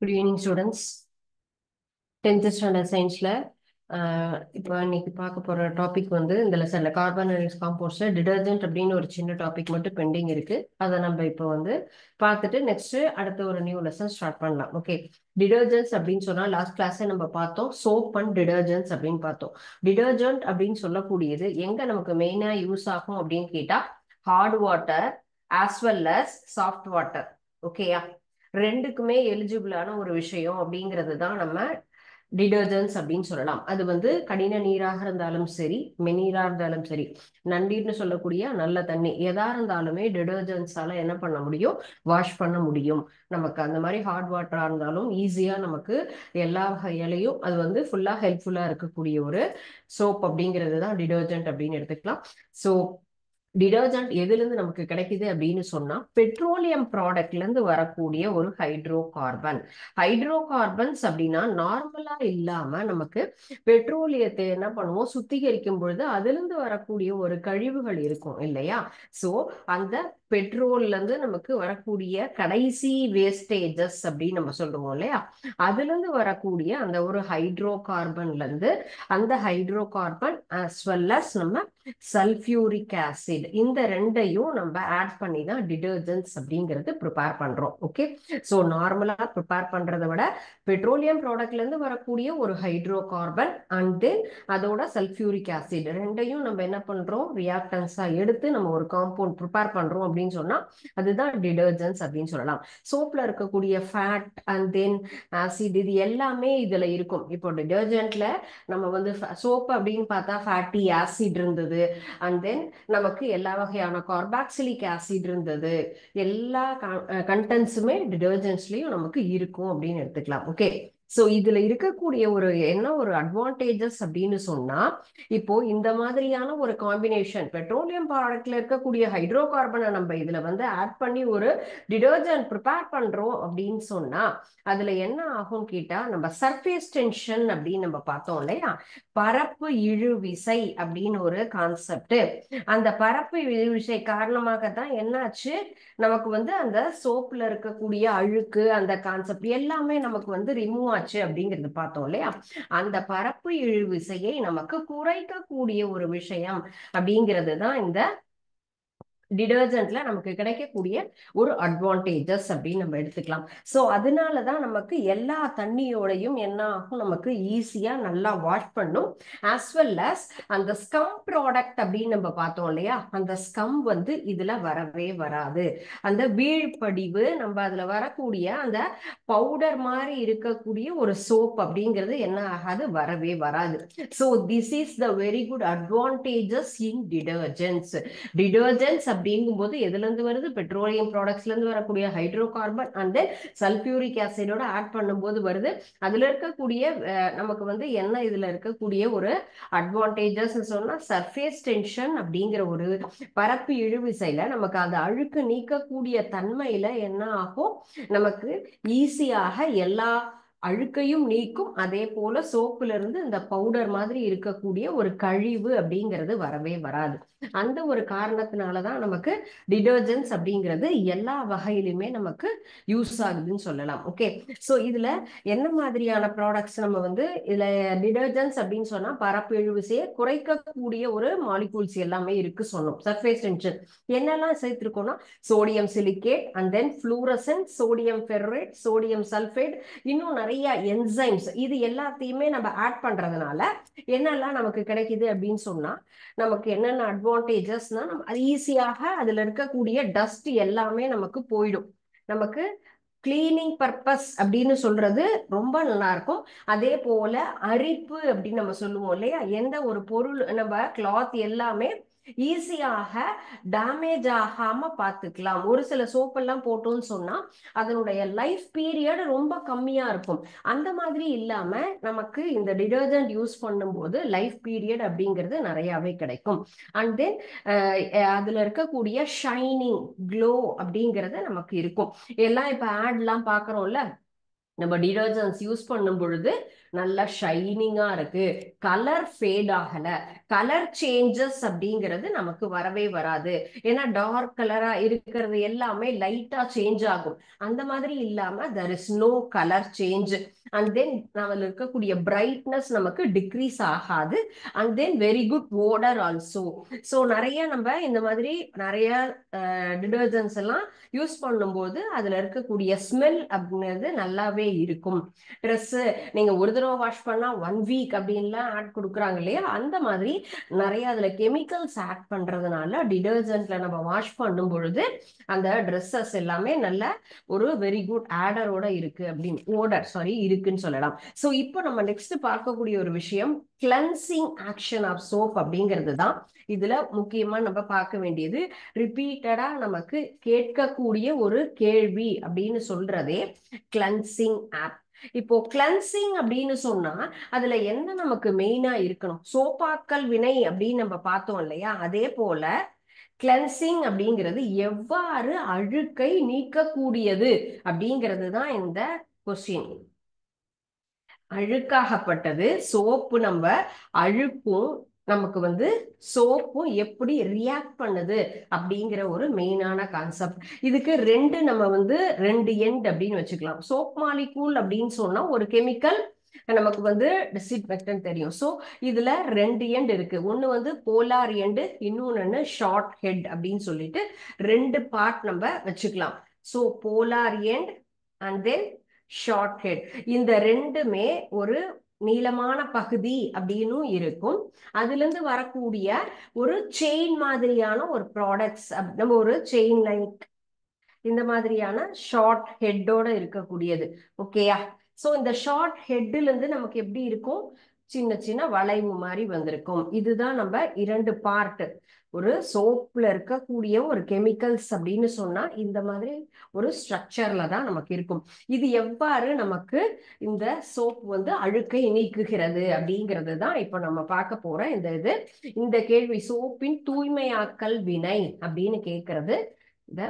Good evening, students. 10th standard science-ல இப்போ இன்னைக்கு பார்க்க போற டாபிக் வந்து இந்த லெசன்ல கார்பன் அண்ட் காம்பவுண்ட்ஸ்ல டிடர்ஜென்ட் அப்படின்னு ஒரு சின்ன டாபிக் மட்டும் பெண்டிங் இருக்கு. அதை நம்ம இப்போ வந்து பார்த்துட்டு நெக்ஸ்ட் அடுத்த ஒரு நியூ லெசன் ஸ்டார்ட் பண்ணலாம். ஓகே, டிடர்ஜென்ட்ஸ் அப்படின்னு சொன்னா லாஸ்ட் கிளாஸே நம்ம பார்த்தோம், சோப் அண்ட் டிடர்ஜென்ட்ஸ் அப்படின்னு பார்த்தோம். டிடர்ஜென்ட் அப்படின்னு சொல்லக்கூடியது எங்க நமக்கு மெயினா யூஸ் ஆகும் அப்படின்னு கேட்டா hard water as well as soft water. ஓகேயா, ரெண்டுக்குமே எலிஜிபிளான ஒரு விஷயம் அப்படிங்கிறது தான் நம்ம டிடர்ஜென்ட்ஸ் அப்படின்னு சொல்லலாம். அது வந்து கடின நீராக இருந்தாலும் சரி, மென்னீரா இருந்தாலும் சரி, நன்னீர்னு சொல்லக்கூடிய நல்ல தண்ணி எதா இருந்தாலுமே டிடர்ஜென்ட்ஸால என்ன பண்ண முடியும், வாஷ் பண்ண முடியும். நமக்கு அந்த மாதிரி ஹாட் வாட்டரா இருந்தாலும் ஈஸியா நமக்கு எல்லா வகையிலையும் அது வந்து ஃபுல்லா ஹெல்ப்ஃபுல்லா இருக்கக்கூடிய ஒரு சோப் அப்படிங்கிறது தான் டிடர்ஜென்ட் அப்படின்னு எடுத்துக்கலாம். ஸோ டிடர்ஜென்ட் எதுல இருந்து நமக்கு கிடைக்குது அப்படின்னு சொன்னா பெட்ரோலியம் ப்ராடக்ட்ல இருந்து வரக்கூடிய ஒரு ஹைட்ரோ கார்பன்ஸ் அப்படின்னா நார்மலா இல்லாம நமக்கு பெட்ரோலியத்தை என்ன பண்ணுவோம், சுத்திகரிக்கும் பொழுது அதுல இருந்து வரக்கூடிய ஒரு கழிவுகள் இருக்கும் இல்லையா. சோ அந்த பெட்ரோல்ல இருந்து நமக்கு வரக்கூடிய கடைசி வேஸ்டேஜஸ் அப்படின்னு நம்ம சொல்லுவோம் இல்லையா, அதுல இருந்து வரக்கூடிய அந்த ஒரு ஹைட்ரோ கார்பன்ல இருந்து அந்த hydro carbon as well as நம்ம சல்ஃபியூரிக் ஆசிட் இந்த ரெண்டையும் நம்ம ஆட் பண்ணி தான் டிடர்ஜென்ட்ஸ் அப்படிங்கிறது ப்ரிப்பேர் பண்றோம். ஓகே, ஸோ நார்மலா ப்ரிப்பேர் பண்றதை விட பெட்ரோலியம் ப்ராடக்ட்ல இருந்து வரக்கூடிய ஒரு ஹைட்ரோ கார்பன் அண்ட் தென் அதோட சல்ஃபியூரிக் ஆசிட் ரெண்டையும் நம்ம என்ன பண்றோம், ரியாக்டன்ஸா எடுத்து நம்ம ஒரு காம்பவுண்ட் ப்ரிப்பேர் பண்றோம் அப்படின்னு சொன்னா அதுதான் டிடர்ஜென்ட்ஸ் அப்படின்னு சொல்லலாம். சோப்ல இருக்கக்கூடிய ஃபேட் அண்ட் தென் ஆசிட் இது எல்லாமே இதுல இருக்கும். இப்போ டிடர்ஜென்ட்ல நம்ம வந்து சோப் அப்படின்னு பார்த்தா ஃபேட்டி ஆசிட் இருந்தது, அண்ட் தென் நமக்கு எல்லா வகையான கார்பாக்சிலிக் ஆசிட் இருந்தது, எல்லா கண்டென்ட்ஸுமே டிடர்ஜென்ட்ஸ்லயும் நமக்கு இருக்கும் அப்படின்னு எடுத்துக்கலாம். ஓகே, சோ இதுல இருக்கக்கூடிய ஒரு என்ன ஒரு அட்வான்டேஜஸ் அப்படின்னு சொன்னா, இப்போ இந்த மாதிரியான ஒரு காம்பினேஷன் பெட்ரோலியம் ப்ராடக்ட்ல இருக்கக்கூடிய ஹைட்ரோ கார்பனை நம்ம இதுல வந்து ஆட் பண்ணி ஒரு டிடர்ஜென்ட் ப்ரிப்பேர் பண்றோம் அப்படின்னு சொன்னா அதுல என்ன ஆகும் கேட்டா, நம்ம சர்ஃபேஸ் டென்ஷன் அப்படின்னு நம்ம பார்த்தோம் இல்லையா, பரப்பு இழுவிசை அப்படின்னு ஒரு கான்செப்ட். அந்த பரப்பு இழுவிசை காரணமாக தான் என்னாச்சு, நமக்கு வந்து அந்த சோப்ல இருக்கக்கூடிய அழுக்கு அந்த கான்செப்ட் எல்லாமே நமக்கு வந்து ரிமூவ் ஆச்சு அப்படிங்கிறது பார்த்தோம் இல்லையா. அந்த பரப்பு இழுவிசையை நமக்கு குறைக்கக்கூடிய ஒரு விஷயம் அப்படிங்கிறது தான் இந்த டிடர்ஜென்ட்ல நமக்கு கிடைக்கக்கூடிய ஒரு அட்வான்டேஜஸ் அப்படின்னு நம்ம எடுத்துக்கலாம். ஸோ அதனாலதான் நமக்கு எல்லா தண்ணியோடையும் என்ன ஆகும், நமக்கு ஈஸியா நல்லா வாஷ் பண்ணும். ஆஸ் வெல் அஸ் அந்த ஸ்கம் ப்ராடக்ட் அப்படின்னு நம்ம பார்த்தோம் இல்லையா, அந்த ஸ்கம் வந்து இதுல வரவே வராது. அந்த வீழ்படிவு நம்ம அதுல வரக்கூடிய அந்த பவுடர் மாதிரி இருக்கக்கூடிய ஒரு சோப் அப்படிங்கிறது என்ன ஆகாது, வரவே வராது. So this is the very good advantages in detergents. Detergents அப்படிங்கும்போது எதுல இருந்து வருது, பெட்ரோலியம் ப்ராடக்ட்ஸ்ல இருந்து வரக்கூடிய hydrocarbon and then sulphuric ஆசிடோட ஆட் பண்ணும்போது வருது. அதுல இருக்கக்கூடிய நமக்கு வந்து என்ன இதுல இருக்கக்கூடிய ஒரு அட்வான்டேஜஸ் சொன்னா சர்ஃபேஸ் டென்ஷன் அப்படிங்கிற ஒரு பரப்பு இழுவிசையில நமக்கு அந்த அழுக்கு நீக்கக்கூடிய தன்மையில என்ன ஆகும், நமக்கு ஈஸியாக எல்லா அழுக்கையும் நீக்கும். அதே போல சோப்புல இருந்து இந்த பவுடர் மாதிரி இருக்கக்கூடிய ஒரு கழிவு அப்படிங்கிறது வரவே வராது. அந்த ஒரு காரணத்தினாலதான் நமக்கு டிடர்ஜென்ட்ஸ் அப்படிங்கிறது எல்லா வகையிலுமே நமக்கு யூஸ் ஆகுதுன்னு சொல்லலாம். ஓகே, சோ இதுல என்ன மாதிரியான ப்ராடக்ட்ஸ் நம்ம வந்து இதுல டிடர்ஜென்ட்ஸ் அப்படின்னு சொன்னா பரப்பு இழுவிசையை குறைக்கக்கூடிய ஒரு மாலிகூல்ஸ் எல்லாமே இருக்கு சொன்னோம். சர்ஃபேஸ் டென்ஷன் என்னெல்லாம் சேர்த்திருக்கோம்னா sodium silicate and then fluorescent, sodium ferrate, sodium sulphate, இன்னும் நிறைய என்சைம்ஸ், இது எல்லாத்தையுமே நம்ம ஆட் பண்றதுனால என்னெல்லாம் நமக்கு கிடைக்குது அப்படின்னு சொன்னா, நமக்கு என்னென்ன அட்வான்டேஜஸ்னா நம்ம ஈஸியாக அதுல இருக்கக்கூடிய டஸ்ட் எல்லாமே நமக்கு போயிடும். நமக்கு கிளீனிங் பர்பஸ் அப்படின்னு சொல்றது ரொம்ப நல்லா இருக்கும். அதே போல அரிப்பு அப்படின்னு நம்ம சொல்லுவோம் இல்லையா, எந்த ஒரு பொருள் நம்ம கிளாத் எல்லாமே ஈஸியாக டேமேஜ் ஆகாம பார்த்துக்கலாம். ஒரு சில சோப்பெல்லாம் போட்டோம்னு சொன்னா அதனுடைய லைஃப் பீரியட் ரொம்ப கம்மியா இருக்கும். அந்த மாதிரி இல்லாம நமக்கு இந்த டிடர்ஜென்ட் யூஸ் பண்ணும்போது லைஃப் பீரியட் அப்படிங்கிறது நிறையவே கிடைக்கும். அண்ட் தென் அதுல இருக்கக்கூடிய ஷைனிங் க்ளோ அப்படிங்கிறது நமக்கு இருக்கும். எல்லாம் இப்ப ஆட்லாம் பாக்குறோம்ல, நம்ம டிடர்ஜென்ட்ஸ் யூஸ் பண்ணும் பொழுது நல்லா ஷைனிங்கா இருக்கு, கலர் ஃபேட் ஆகல, கலர் சேஞ்சஸ் அப்படிங்கிறது நமக்கு வரவே வராது. ஏன்னா டார்க் கலரா இருக்கிறது எல்லாமே லைட்டா சேஞ்ச் ஆகும். அந்த மாதிரி இல்லாம there is no colour change. And then நம்மள இருக்கக்கூடிய பிரைட்னஸ் நமக்கு டிக்ரீஸ் ஆகாது. And then very good odour also. So நிறைய நம்ம இந்த மாதிரி நிறைய டிடர்ஜென்ட்ஸ் எல்லாம் யூஸ் பண்ணும்போது அதுல இருக்கக்கூடிய ஸ்மெல் அப்படிங்கிறது நல்லாவே இருக்கும். ட்ரெஸ் நீங்க ஒரு தடவை வாஷ் பண்ணா 1 வீக் அப்படின்லாம் ஆட் கொடுக்குறாங்க இல்லையா, அந்த மாதிரி நிறைய அதுல கெமிக்கல்ஸ் ஆட் பண்றதுனால டிடர்ஜென்ட்ல நம்ம வாஷ் பண்ணும் பொழுது அந்த ட்ரெஸ்ஸஸ் எல்லாமே நல்ல ஒரு வெரி குட் ஆடரோட இருக்கு அப்படின்னு இருக்குன்னு சொல்லலாம். ஸோ இப்போ நம்ம நெக்ஸ்ட் பார்க்கக்கூடிய ஒரு விஷயம் கிளென்சிங் ஆக்ஷன் ஆஃப் சோப் அப்படிங்கிறது தான் இதுல முக்கியமா நம்ம பார்க்க வேண்டியது. ரிப்பீட்டடா நமக்கு கேட்கக்கூடிய ஒரு கேள்வி அப்படின்னு சொல்றதே கிளென்சிங் ஆப். இப்போ கிளென்சிங் அப்படின்னு சொன்னா அதுல என்ன நமக்கு மெயினா இருக்கணும்? சோப்பாக்கல் வினை அப்படின்னு நம்ம பார்த்தோம் இல்லையா, அதே போல கிளென்சிங் அப்படிங்கிறது எவ்வாறு அழுக்கை நீக்கக்கூடியது அப்படிங்கிறது தான் இந்த கொஸ்டின். அழுக்காகப்பட்டது சோப்பு, நம்ம அழுக்கும் நமக்கு சோப்பும் எப்படி ரியாக்ட் பண்ணுது அப்படிங்கிற ஒரு மெயினான கான்செப்ட். இதுக்கு ரெண்டு எண்ட் அப்படின்னு வச்சுக்கலாம். சோப் மாலிகூல் அப்படின்னு சொன்னா ஒரு கெமிக்கல் நமக்கு டிஸ்இன்ஃபெக்டன்ட் தெரியும். ஸோ இதுல ரெண்டு எண்ட் இருக்கு. ஒன்னு போலார் எண்டு, இன்னொன்னு ஷார்ட் ஹெட் அப்படின்னு சொல்லிட்டு ரெண்டு பார்ட் நம்ம வச்சுக்கலாம். So polar end and then short head, இந்த ரெண்டுமே ஒரு நீளமான பகுதி அப்படின்னு இருக்கும். அதுல இருந்து வரக்கூடிய ஒரு செயின் மாதிரியான ஒரு ப்ராடக்ட்ஸ், நம்ம ஒரு செயின் லைக் இந்த மாதிரியான ஷார்ட் ஹெட்டோட இருக்கக்கூடியது. ஓகேயா? சோ இந்த ஷார்ட் ஹெட்ல இருந்து நமக்கு எப்படி இருக்கும்? சின்ன சின்ன வளைவு மாதிரி வந்திருக்கும். இதுதான் நம்ம இரண்டு பார்ட். ஒரு சோப்ல இருக்கக்கூடிய ஒரு கெமிக்கல்ஸ் அப்படின்னு சொன்னா இந்த மாதிரி ஒரு ஸ்ட்ரக்சர்ல தான் நமக்கு இருக்கும். இது எவ்வாறு நமக்கு இந்த சோப் அழுக்கை நீக்குகிறது அப்படிங்கிறது தான் இப்ப நம்ம பார்க்க போற இந்த கேள்வி. சோப்பின் தூய்மையாக்கல் வினை அப்படின்னு கேட்கறது. இந்த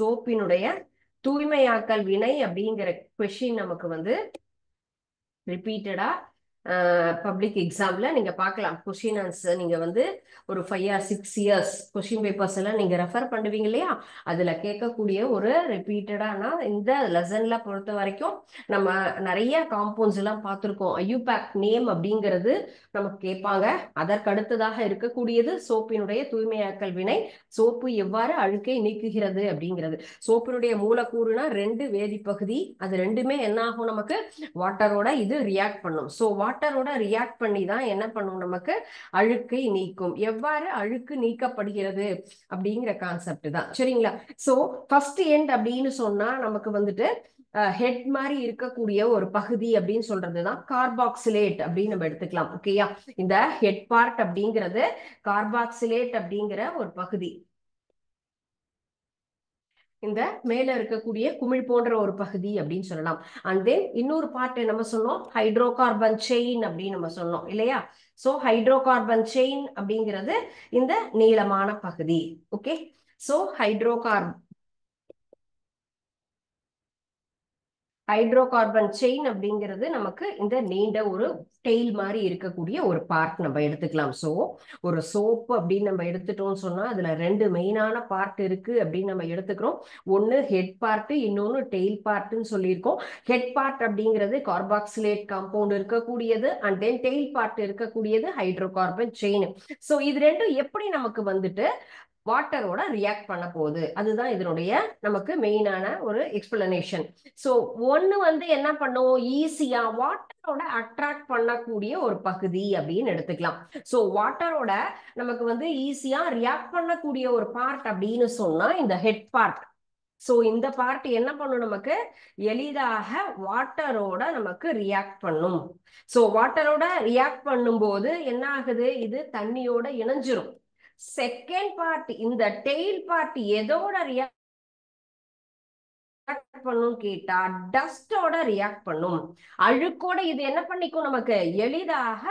சோப்பினுடைய தூய்மையாக்கல் வினை அப்படிங்கிற கொஸ்டின் நமக்கு ரிப்பீட்டடா பப்ளிக் எக்ஸாம்ல நீங்க பார்க்கலாம். கொஸ்டின் ஆன்சர் நீங்க ஒரு 5 or 6 years கொஸ்டின் பேப்பர்ஸ் எல்லாம் நீங்க ரெஃபர் பண்ணுவீங்க இல்லையா, அதுல கேட்கக்கூடிய ஒரு ரிப்பீட்டடானா இந்த லெசன்ல பொறுத்த வரைக்கும் நம்ம நிறைய காம்பவுண்ட்ஸ் எல்லாம் பார்த்திருக்கோம். ஐயூபேக் நேம் அப்படிங்கிறது நமக்கு கேட்பாங்க. அதற்கு அடுத்ததாக இருக்கக்கூடியது சோப்பினுடைய தூய்மையாக்கல் வினை, சோப்பு எவ்வாறு அழுக்கை நீக்குகிறது அப்படிங்கிறது. சோப்பினுடைய மூலக்கூறுனா ரெண்டு வேதிப்பகுதி, அது ரெண்டுமே என்ன ஆகும்? நமக்கு வாட்டரோட இது ரியாக்ட் பண்ணும். ஸோ வாட்டரோட ரியாக்ட் பண்ணி தான் என்ன பண்ணும்? நமக்கு அழுக்கை நீக்கும். எவ்வாறு அழுக்கு நீக்கப்படுகிறது அப்படிங்கிற கான்செப்ட் தான். சரிங்களா? ஸோ ஃபர்ஸ்ட் எண்ட் அப்படின்னு சொன்னா நமக்கு ஹெட் மாதிரி இருக்கக்கூடிய ஒரு பகுதி அப்படின்னு சொல்றதுதான் கார்பாக்சிலேட் அப்படின்னு நம்ம எடுத்துக்கலாம். ஓகேயா? இந்த ஹெட் பார்ட் அப்படிங்கிறது கார்பாக்சிலேட் அப்படிங்கிற ஒரு பகுதி. இந்த மேல இருக்கக்கூடிய குமிழ் போன்ற ஒரு பகுதி அப்படின்னு சொல்லலாம். அண்ட் தென் இன்னொரு பார்ட் நம்ம சொன்னோம் ஹைட்ரோ கார்பன் செயின் அப்படின்னு நம்ம சொன்னோம் இல்லையா? சோ ஹைட்ரோ கார்பன் செயின் அப்படிங்கிறது இந்த நீளமான பகுதி. Okay, so hydro carbon chain அப்படிங்கிறது நமக்கு இந்த நீண்ட ஒரு டெய்ல் மாதிரி இருக்கக்கூடிய ஒரு பார்ட் நம்ம எடுத்துக்கலாம். சோ ஒரு சோப்பு அப்படின்னு நம்ம எடுத்துட்டோம்னு சொன்னா அதுல ரெண்டு மெயினான பார்ட் இருக்கு அப்படின்னு நம்ம எடுத்துக்கிறோம். ஒன்னு ஹெட் பார்ட், இன்னொன்னு டெய்ல் பார்ட்னு சொல்லியிருக்கோம். ஹெட் பார்ட் அப்படிங்கிறது கார்பாக்சிலேட் காம்பவுண்ட் இருக்கக்கூடியது, அண்ட் தென் டெய்ல் பார்ட் இருக்கக்கூடியது ஹைட்ரோ கார்பன் செயின். சோ இது ரெண்டும் எப்படி நமக்கு வாட்டரோட ரியாக்ட் பண்ண போகுது, அதுதான் இதனுடைய நமக்கு மெயினான ஒரு எக்ஸ்பிளனேஷன். சோ ஒன்னு என்ன பண்ணும்? ஈஸியா வாட்டரோட அட்ராக்ட் பண்ணக்கூடிய ஒரு பகுதி அப்படின்னு எடுத்துக்கலாம். சோ வாட்டரோட நமக்கு ஈஸியா ரியாக்ட் பண்ணக்கூடிய ஒரு பார்ட் அப்படின்னு சொன்னா இந்த ஹெட் பார்ட். சோ இந்த பார்ட் என்ன பண்ணும்? நமக்கு எளிதாக வாட்டரோட நமக்கு ரியாக்ட் பண்ணும். சோ வாட்டரோட ரியாக்ட் பண்ணும்போது என்ன ஆகுது? இது தண்ணியோட இணைஞ்சிரும். செகண்ட் பார்ட் இந்த டெய்ல் பார்ட் எதோட ரியாக்ட் பண்ணும் கேட்டா டஸ்டோட ரியாக்ட் பண்ணும். அழுக்கோட இது என்ன பண்ணிக்கும், நமக்கு எளிதாக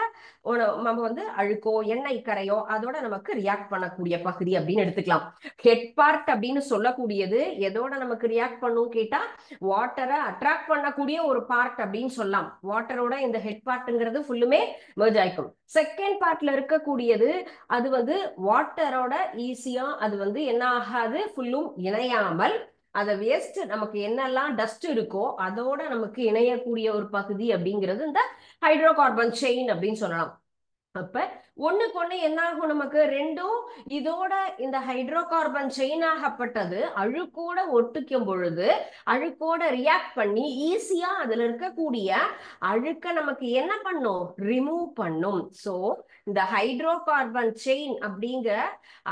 நம்ம வந்து அழுக்கோ எண்ணெய் கரையோ அதோட நமக்கு ரியாக்ட் பண்ணக்கூடிய பகுதி அப்படின்னு எடுத்துக்கலாம். ஹெட் பார்ட் அப்படின்னு சொல்லக்கூடியது எதோட நமக்கு ரியாக்ட் பண்ணும் கேட்டா வாட்டரை அட்ராக்ட் பண்ணக்கூடிய ஒரு பார்ட் அப்படின்னு சொல்லலாம். வாட்டரோட இந்த ஹெட் பார்ட்ங்கிறது ஃபுல்லுமே மெர்ஜ் ஆயிக்கும். செகண்ட் பார்ட்ல இருக்கக்கூடியது அது வந்து வாட்டரோட ஈஸியா அது வந்து என்ன ஆகாது, ஃபுல்லும் இணையாமல் அதை வேஸ்ட் நமக்கு என்னெல்லாம் டஸ்ட் இருக்கோ அதோட நமக்கு இணையக்கூடிய ஒரு பகுதி அப்படிங்கிறது இந்த ஹைட்ரோ கார்பன் செயின் அப்படின்னு சொல்லலாம். அப்ப ஒண்ணுக்கு ஒண்ணு என்ன ஆகும், நமக்கு ரெண்டும் இதோட இந்த ஹைட்ரோ கார்பன் செயின் ஆகப்பட்டது அழுக்கோட ஒட்டுக்கும் பொழுது அழுக்கோட ரியாக்ட் பண்ணி ஈஸியா அதுல இருக்கக்கூடிய அழுக்க நமக்கு என்ன பண்ணும், ரிமூவ் பண்ணும். சோ இந்த ஹைட்ரோ கார்பன் செயின் அப்படிங்கிற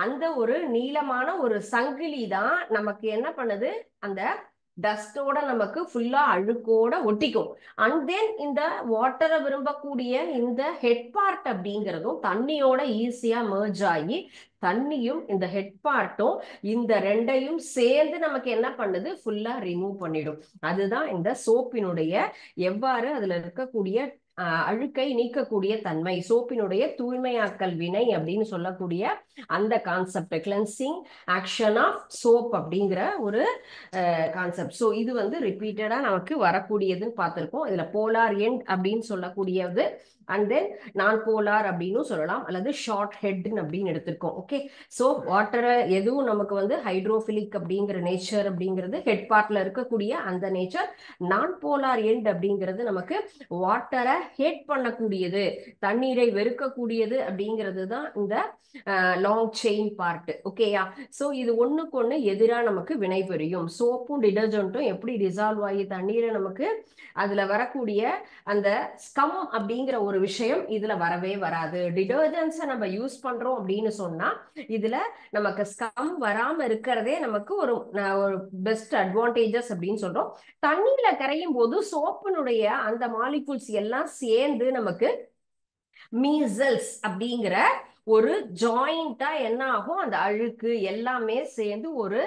அந்த ஒரு நீளமான ஒரு சங்கிலி தான் நமக்கு என்ன பண்ணுது, அந்த டஸ்டோட நமக்கு ஃபுல்லா அழுக்கோட ஒட்டிக்கும். அண்ட் தென் இந்த வாட்டரை விரும்பக்கூடிய இந்த ஹெட் பார்ட் அப்படிங்கிறதும் தண்ணியோட ஈஸியா மெர்ஜ் ஆகி தண்ணியும் இந்த ஹெட் பார்ட்டும் இந்த ரெண்டையும் சேர்ந்து நமக்கு என்ன பண்ணுது, ஃபுல்லா ரிமூவ் பண்ணிடும். அதுதான் இந்த சோப்பினுடைய எவ்வாறு அதுல இருக்கக்கூடிய அழுக்கை நீக்கக்கூடிய தன்மை, சோப்பினுடைய தூய்மையாக்கல் வினை அப்படின்னு சொல்லக்கூடிய அந்த concept, cleansing action of soap அப்படிங்கிற ஒரு கான்செப்ட். ஸோ இது வந்து ரிப்பீட்டடா நமக்கு வரக்கூடியதுன்னு பார்த்திருக்கோம். இதுல போலார் எண்ட் அப்படின்னு சொல்லக்கூடியது அண்ட் தென் நான் போலார் அப்படின்னு சொல்லலாம், அல்லது ஷார்ட் ஹெட் அப்படின்னு எடுத்திருக்கோம். ஓகே, ஸோ வாட்டரை எதுவும் நமக்கு வந்து ஹைட்ரோஃபிலிக் அப்படிங்கிற நேச்சர் அப்படிங்கிறது ஹெட் பார்ட்ல இருக்கக்கூடிய அந்த நேச்சர். நான் போலார் எண்ட் அப்படிங்கிறது நமக்கு வாட்டரை ஹேட் பண்ணக்கூடியது, தண்ணீரை வெறுக்கக்கூடியது அப்படிங்கிறது தான் இந்த லாங் செயின் பார்ட். ஓகேயா, ஸோ இது ஒண்ணுக்கு ஒண்ணு எதிராக நமக்கு வினை புரியும். சோப்பும் டிடர்ஜென்ட்டும் எப்படி டிசால்வ் ஆகி தண்ணீரை நமக்கு அதுல வரக்கூடிய அந்த ஸ்கம் அப்படிங்கிற ஒரு விஷயம் இதுல வரவே வராது. டிடர்ஜென்ட்ஸை நம்ம யூஸ் பண்றோம் அப்படின்னு சொன்னா இதுல நமக்கு ஸ்கம் வராம இருக்கிறதே நமக்கு ஒரு பெஸ்ட் அட்வான்டேஜஸ் அப்படின்னு சொல்றோம். தண்ணியில கரையும் போது சோப்பினுடைய அந்த மாலிகூல்ஸ் எல்லாம் சேர்ந்து நமக்கு மீசல்ஸ் அப்படிங்கிற ஒரு ஜாயிண்டா என்ன ஆகும், அந்த அழுக்கு எல்லாமே சேர்ந்து ஒரு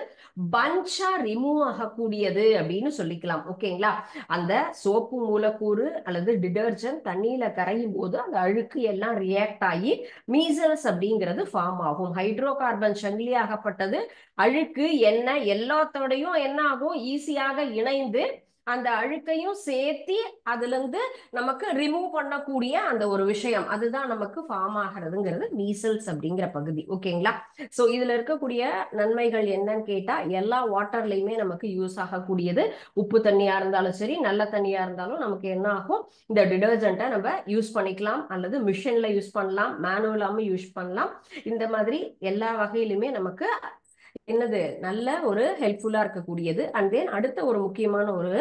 பஞ்சா ரிமூவ் ஆகக்கூடியது அப்படின்னு சொல்லிக்கலாம். ஓகேங்களா, அந்த சோப்பு மூலக்கூறு அல்லது டிடர்ஜென்ட் தண்ணியில கரையும் போது அந்த அழுக்கு எல்லாம் ரியாக்ட் ஆகி மீசல்ஸ் அப்படிங்கிறது ஃபார்ம் ஆகும். ஹைட்ரோ கார்பன் சங்கிலி ஆகப்பட்டது அழுக்கு எண்ணெய் எல்லாத்தோடையும் என்ன ஆகும், ஈஸியாக இணைந்து அந்த அழுக்கையும் சேர்த்தி அதுல இருந்து நமக்கு ரிமூவ் பண்ணக்கூடிய அந்த ஒரு விஷயம் அதுதான் நமக்கு ஃபார்ம் ஆகிறதுங்கிறது மீசல்ஸ் அப்படிங்கிற பகுதி. ஓகேங்களா, சோ இதுல இருக்கக்கூடிய நன்மைகள் என்னன்னு கேட்டா எல்லா வாட்டர்லயுமே நமக்கு யூஸ் ஆகக்கூடியது. உப்பு தண்ணியா இருந்தாலும் சரி, நல்ல தண்ணியா இருந்தாலும் நமக்கு என்ன ஆகும், இந்த டிடர்ஜென்ட்டை நம்ம யூஸ் பண்ணிக்கலாம், அல்லது மிஷின்ல யூஸ் பண்ணலாம், மேனுவலாவும் யூஸ் பண்ணலாம். இந்த மாதிரி எல்லா வகையிலுமே நமக்கு என்னது நல்ல ஒரு ஹெல்ப்ஃபுல்லா இருக்கக்கூடியது. அண்ட் தென் அடுத்த ஒரு முக்கியமான ஒரு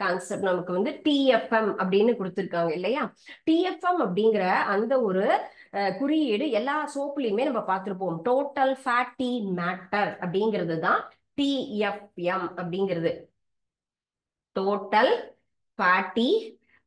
கான்செப்ட் நமக்கு வந்து டிஎஃப்எம் அப்படின்னு கொடுத்துருக்காங்க இல்லையா. டிஎஃப்எம் அப்படிங்கிற அந்த ஒரு குறியீடு எல்லா சோப்புலையுமே நம்ம பார்த்திருப்போம். டோட்டல் ஃபேட்டி மேட்டர் அப்படிங்கிறது தான் டிஎஃப்எம் அப்படிங்கிறது. Total fatty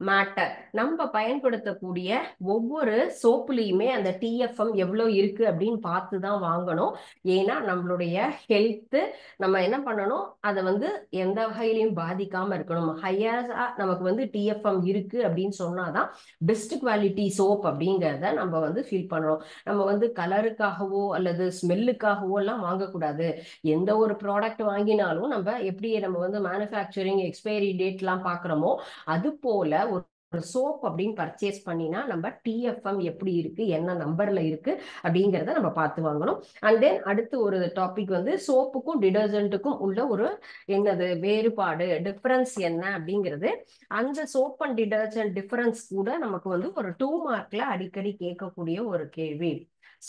matter. நம்ம பயன்படுத்தக்கூடிய ஒவ்வொரு சோப்புலையுமே அந்த டிஎஃப்எம் எவ்வளவு இருக்கு அப்படின்னு பார்த்து தான் வாங்கணும். ஏன்னா நம்மளுடைய ஹெல்த் நம்ம என்ன பண்ணணும், அதை வந்து எந்த வகையிலையும் பாதிக்காம இருக்கணும். ஹையரா நமக்கு வந்து டிஎஃப்எம் இருக்கு அப்படின்னு சொன்னாதான் பெஸ்ட் குவாலிட்டி சோப் அப்படிங்கிறத நம்ம வந்து ஃபீல் பண்ணணும். நம்ம வந்து கலருக்காகவோ அல்லது ஸ்மெல்லுக்காகவோ எல்லாம் வாங்கக்கூடாது. எந்த ஒரு ப்ராடக்ட் வாங்கினாலும் நம்ம எப்படி நம்ம வந்து மேனுஃபேக்சரிங் எக்ஸ்பைரி டேட் எல்லாம் பாக்குறோமோ அது போல ஒரு சோப் அப்படின்னு பர்ச்சேஸ் பண்ணினா நம்ம டிஎஃப்எம் எப்படி இருக்கு, என்ன நம்பர்ல இருக்கு அப்படிங்கிறத நம்ம பார்த்து வாங்கணும். அண்ட் தென் அடுத்து ஒரு டாபிக் வந்து சோப்புக்கும் டிடர்ஜென்ட்டுக்கும் உள்ள ஒரு என்னது வேறுபாடு, டிஃபரன்ஸ் என்ன அப்படிங்கிறது. அந்த சோப் அண்ட் டிடர்ஜென்ட் டிஃபரன்ஸ் கூட நமக்கு வந்து ஒரு 2 மார்க்ல அடிக்கடி கேட்கக்கூடிய ஒரு கேள்வி.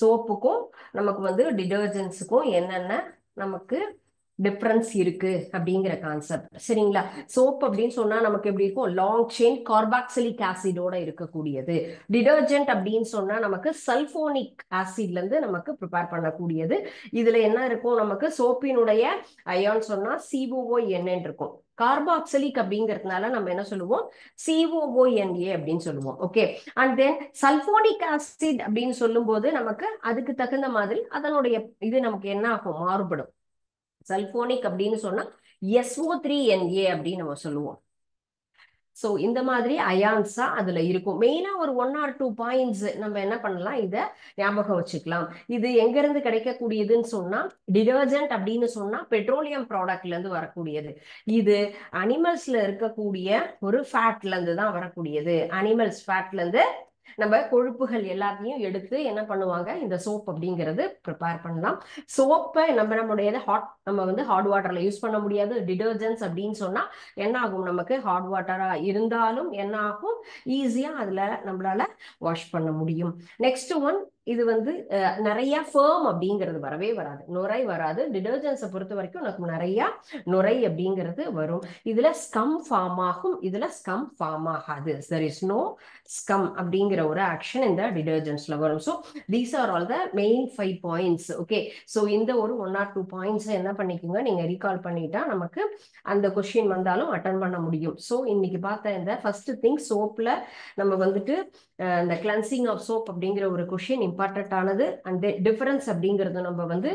சோப்புக்கும் நமக்கு வந்து டிடர்ஜென்ட்ஸுக்கும் என்னென்ன நமக்கு டிஃபரன்ஸ் இருக்கு அப்படிங்கிற கான்செப்ட். சரிங்களா, சோப் அப்படின்னு சொன்னா நமக்கு எப்படி இருக்கும், லாங் செயின் கார்பாக்சிலிக் ஆசிடோட இருக்கக்கூடியது. டிடர்ஜென்ட் அப்படின்னு சொன்னா நமக்கு சல்போனிக் ஆசிட்ல இருந்து நமக்கு ப்ரிப்பேர் பண்ணக்கூடியது. இதுல என்ன இருக்கும், நமக்கு சோப்பினுடைய அயான் சொன்னா COON இருக்கும். கார்பாக்சிலிக் அப்படிங்கிறதுனால நம்ம என்ன சொல்லுவோம், COONA அப்படின்னு சொல்லுவோம். Okay, and then sulphonic acid அப்படின்னு சொல்லும் போது நமக்கு அதுக்கு தகுந்த மாதிரி அதனுடைய இது நமக்கு என்ன ஆகும், மாறுபடும். சல்போனிக் அப்படின்னு சொன்னா SO3Na அப்படின்னு நம்ம சொல்லுவோம். ஸோ இந்த மாதிரி அயான்ஸா அதுல இருக்கும். மெயினா ஒரு 1 or 2 பாயிண்ட்ஸ் நம்ம என்ன பண்ணலாம், இதை ஞாபகம் வச்சுக்கலாம். இது எங்க இருந்து கிடைக்கக்கூடியதுன்னு சொன்னா, டிடர்ஜென்ட் அப்படின்னு சொன்னா பெட்ரோலியம் ப்ராடக்ட்ல இருந்து வரக்கூடியது. இது அனிமல்ஸ்ல இருக்கக்கூடிய ஒரு ஃபேட்ல இருந்து தான் வரக்கூடியது. அனிமல்ஸ் ஃபேட்ல இருந்து நம்ம கொழுப்புகள் எல்லாத்தையும் எடுத்து என்ன பண்ணுவாங்க, இந்த சோப் அப்படிங்கிறது ப்ரிப்பேர் பண்ணலாம். சோப்பை நம்மளுடைய நம்ம வந்து ஹாட் வாட்டர்ல யூஸ் பண்ண முடியாது. டிடர்ஜென்ட்ஸ் அப்படின்னு சொன்னா என்ன ஆகும், நமக்கு ஹாட் வாட்டரா இருந்தாலும் என்ன ஆகும், ஈஸியா அதுல நம்மளால வாஷ் பண்ண முடியும். நெக்ஸ்ட் ஒன், இது வந்து நிறைய ஃபேம் அப்படிங்கிறது வரவே வராது, நுரை வராது. டிடர்ஜென்ட்ஸை பொறுத்த வரைக்கும் நமக்கு நிறைய நுரை அப்படிங்கிறது வரும். இதுல ஸ்கம் ஃபார்ம் ஆகும், இதுல ஸ்கம் ஃபார்ம் ஆகாது. there is no ஸ்கம் அப்படிங்கிற ஒரு ஆக்ஷன் இந்த டிடர்ஜென்ட்ஸ்ல வரும். So these are all the main 5 points. Okay, so இந்த ஒரு 1 or 2 பாயிண்ட்ஸ் என்ன பண்ணிக்கோங்க, நீங்க ரீகால் பண்ணிட்டா நமக்கு அந்த கொஸ்டின் வந்தாலும் அட்டன் பண்ண முடியும். ஸோ இன்னைக்கு பார்த்த இந்த ஃபர்ஸ்ட் திங், சோப்ல நம்ம வந்துட்டு இந்த கிளன்சிங் ஆஃப் சோப் அப்படிங்கிற ஒரு கொஸ்டின் இம்பார்ட்டன்ட் ஆனது. அண்ட் டிஃபரன்ஸ் அப்படிங்கிறது நம்ம வந்து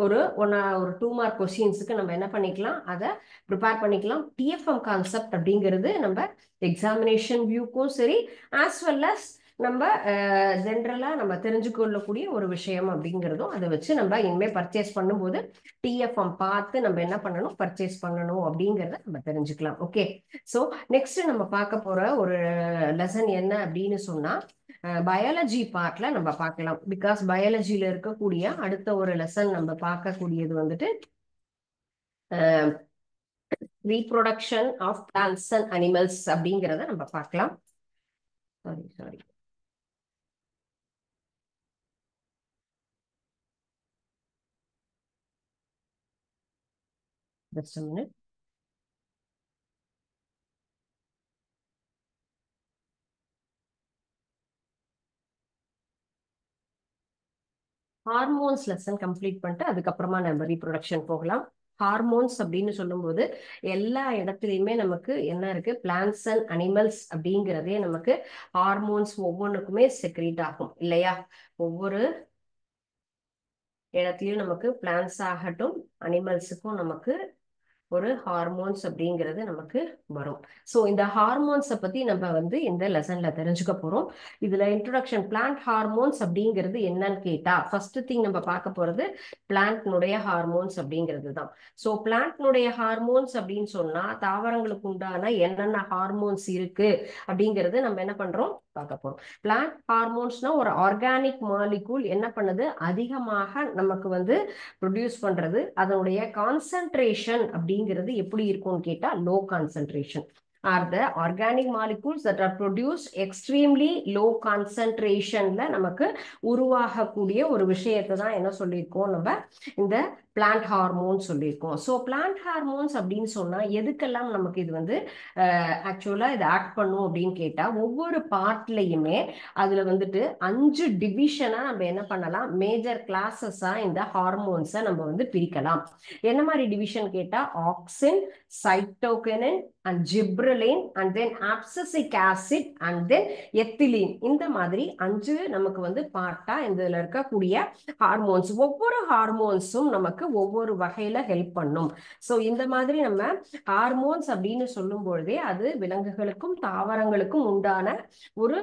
ஒரு 2 மார்க் கொஸ்டின்ஸுக்கு நம்ம என்ன பண்ணிக்கலாம், அதை ப்ரிப்பேர் பண்ணிக்கலாம். TFM கான்செப்ட் அப்படிங்கிறது நம்ம எக்ஸாமினேஷன் வியூக்கும் சரி, ஆஸ் வெல் அஸ் நம்ம ஜென்ரலா நம்ம தெரிஞ்சுக்கொள்ளக்கூடிய ஒரு விஷயம் அப்படிங்கிறதும், அதை வச்சு நம்ம இனிமே பர்ச்சேஸ் பண்ணும்போது TFM பார்த்து நம்ம என்ன பண்ணணும், பர்ச்சேஸ் பண்ணணும் அப்படிங்கிறத நம்ம தெரிஞ்சுக்கலாம். ஓகே, ஸோ நெக்ஸ்ட் நம்ம பார்க்க போற ஒரு லெசன் என்ன அப்படின்னு சொன்னா, பயாலஜி பார்ட்ல நம்ம பார்க்கலாம். பிகாஸ் பயாலஜியில இருக்கக்கூடிய அடுத்த ஒரு லெசன் நம்ம பார்க்கக்கூடியது வந்துட்டு reproduction of plants and animals அப்படிங்கிறத நம்ம பார்க்கலாம். Sorry just a minute. Hormones lesson complete பண்ணிட்டு அதுக்கப்புறமா நம்ம ரீப்ரொடக்ஷன் போகலாம். ஹார்மோன்ஸ் அப்படின்னு சொல்லும்போது எல்லா இடத்துலையுமே நமக்கு என்ன இருக்கு, பிளான்ட்ஸ் அண்ட் அனிமல்ஸ் அப்படிங்கிறதே நமக்கு ஹார்மோன்ஸ் ஒவ்வொன்றுக்குமே செக்ரீட் ஆகும் இல்லையா. ஒவ்வொரு இடத்துலயும் நமக்கு பிளான்ட்ஸ் ஆகட்டும் அனிமல்ஸுக்கும் நமக்கு ஒரு ஹார்மோன்ஸ் அப்படிங்கிறது நமக்கு வரும். ஸோ இந்த ஹார்மோன்ஸை பத்தி நம்ம வந்து இந்த லெசன்ல தெரிஞ்சுக்க போறோம். இதுல இன்ட்ரோடக்ஷன், பிளான்ட் ஹார்மோன்ஸ் அப்படிங்கிறது என்னன்னு கேட்டா, ஃபர்ஸ்ட் திங் நம்ம பார்க்க போறது பிளான்ட்னுடைய ஹார்மோன்ஸ் அப்படிங்கிறது தான். ஸோ பிளான்ட்னுடைய ஹார்மோன்ஸ் அப்படின்னு சொன்னா தாவரங்களுக்கு உண்டான என்னென்ன ஹார்மோன்ஸ் இருக்கு அப்படிங்கிறது நம்ம என்ன பண்றோம் பார்க்க போறோம். பிளான்ட் ஹார்மோன்ஸ்னா ஒரு ஆர்கானிக் மாலிகூல் என்ன பண்ணுது, அதிகமாக நமக்கு வந்து ப்ரொடியூஸ் பண்றது. அதனுடைய கான்சென்ட்ரேஷன் அப்படிங்கிறது எப்படி இருக்கும்னு கேட்டா low concentration. are the organic molecules that are produced extremely low concentrationல நமக்கு உருவாகக்கூடிய ஒரு விஷயத்தை தான் என்ன சொல்லியிருக்கோம், நம்ம இந்த பிளான்ட் ஹார்மோன் சொல்லியிருக்கோம். ஸோ பிளான்ட் ஹார்மோன்ஸ் அப்படின்னு சொன்னா எதுக்கெல்லாம் நமக்கு இது வந்து ஆக்சுவலா இது ஆக்ட் பண்ணும் அப்படின்னு கேட்டா, ஒவ்வொரு பார்ட்லயுமே அதுல வந்துட்டு 5 டிவிஷனா நம்ம என்ன பண்ணலாம், மேஜர் கிளாஸஸா இந்த ஹார்மோன்ஸை நம்ம வந்து பிரிக்கலாம். என்ன மாதிரி டிவிஷன் கேட்டா, auxin, cytokinin and gibberellin and then abscisic acid and then ethylene. இந்த மாதிரி 5 நமக்கு வந்து பார்ட்டா இதுல இருக்கக்கூடிய ஹார்மோன்ஸ். ஒவ்வொரு ஹார்மோன்ஸும் நமக்கு ஒவ்வொரு வகையில ஹெல்ப் பண்ணும். ஸோ இந்த மாதிரி நம்ம ஹார்மோன்ஸ் அப்படின்னு சொல்லும் பொழுதே அது விலங்குகளுக்கும் தாவரங்களுக்கும் உண்டான ஒரு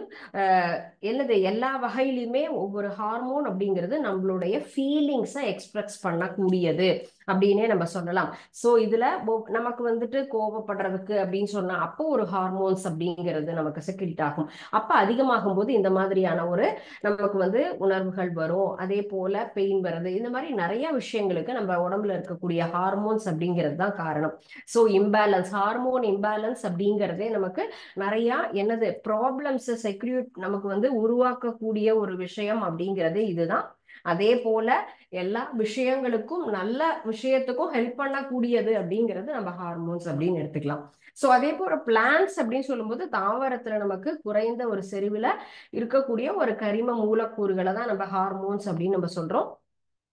என்னது, எல்லா வகையிலுமே ஒவ்வொரு ஹார்மோன் அப்படிங்கிறது நம்மளுடைய ஃபீலிங்ஸை எக்ஸ்பிரஸ் பண்ணக்கூடியது அப்படின்னே நம்ம சொல்லலாம். ஸோ இதுல நமக்கு வந்துட்டு கோபப்படுறதுக்கு அப்படின்னு சொன்னா அப்போ ஒரு ஹார்மோன்ஸ் அப்படிங்கிறது நமக்கு செக்ரீட் ஆகும். அப்ப அதிகமாகும் போது இந்த மாதிரியான ஒரு நமக்கு வந்து உணர்வுகள் வரும். அதே போல பெயின் வருது. இந்த மாதிரி நிறைய விஷயங்களுக்கு நம்ம உடம்புல இருக்கக்கூடிய ஹார்மோன்ஸ் அப்படிங்கிறது தான் காரணம். ஸோ இம்பேலன்ஸ், ஹார்மோன் இம்பேலன்ஸ் அப்படிங்கிறதே நமக்கு நிறைய என்னது ப்ராப்ளம்ஸ் செக்ரியூட் நமக்கு வந்து உருவாக்கக்கூடிய ஒரு விஷயம் அப்படிங்கிறது இதுதான். அதே போல எல்லா விஷயங்களுக்கும் நல்ல விஷயத்துக்கும் ஹெல்ப் பண்ணக்கூடியது அப்படிங்கிறது நம்ம ஹார்மோன்ஸ் அப்படின்னு எடுத்துக்கலாம். ஸோ அதே போல பிளான்ட்ஸ் அப்படின்னு சொல்லும்போது தாவரத்துல நமக்கு குறைந்த ஒரு செறிவுல இருக்கக்கூடிய ஒரு கரிம மூலக்கூறுகளை தான் நம்ம ஹார்மோன்ஸ் அப்படின்னு நம்ம சொல்றோம்.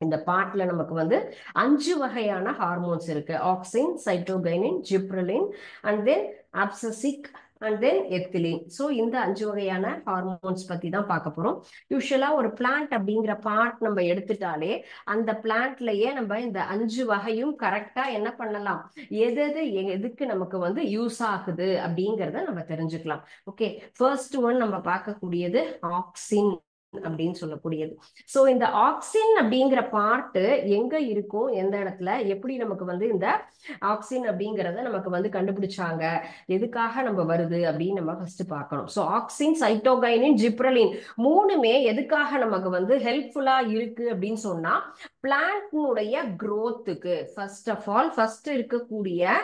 இந்த பார்ட்ல நமக்கு வந்து 5 வகையான ஹார்மோன்ஸ் இருக்கு. Auxin, cytokinin, gibberellin and then abscisic and then ethylene. So இந்த 5 வகையான ஹார்மோன்ஸ் பத்தி தான் பார்க்க போறோம். யூஸ்வலா ஒரு பிளான்ட் அப்படிங்கிற பார்ட் நம்ம எடுத்துட்டாலே அந்த பிளான்ட்லயே நம்ம இந்த 5 வகையும் கரெக்டா என்ன பண்ணலாம், எது எது எதுக்கு நமக்கு வந்து யூஸ் ஆகுது அப்படிங்கிறத நம்ம தெரிஞ்சுக்கலாம். ஓகே, ஃபர்ஸ்ட் ஒன் நம்ம பார்க்கக்கூடியது ஆக்சின் அப்படின்னு சொல்லக்கூடியது. சோ இந்த ஆக்சின் அப்படிங்கிற பார்ட் எங்க இருக்கும், எந்த இடத்துல, எப்படி நமக்கு வந்து இந்த ஆக்சின் அப்படிங்கறத நமக்கு வந்து கண்டுபிடிச்சாங்க, எதுக்காக நம்ம வருது அப்படின்னு நம்ம ஃபர்ஸ்ட் பார்க்கணும். சோ ஆக்சின், சைட்டோகைனின், ஜிப்ரலின் மூணுமே எதுக்காக நமக்கு வந்து ஹெல்ப்ஃபுல்லா இருக்கு அப்படின்னு சொன்னா பிளான்ட்னுடைய growthக்கு ஃபர்ஸ்ட் ஆஃப் ஆல் ஃபர்ஸ்ட் இருக்கக்கூடிய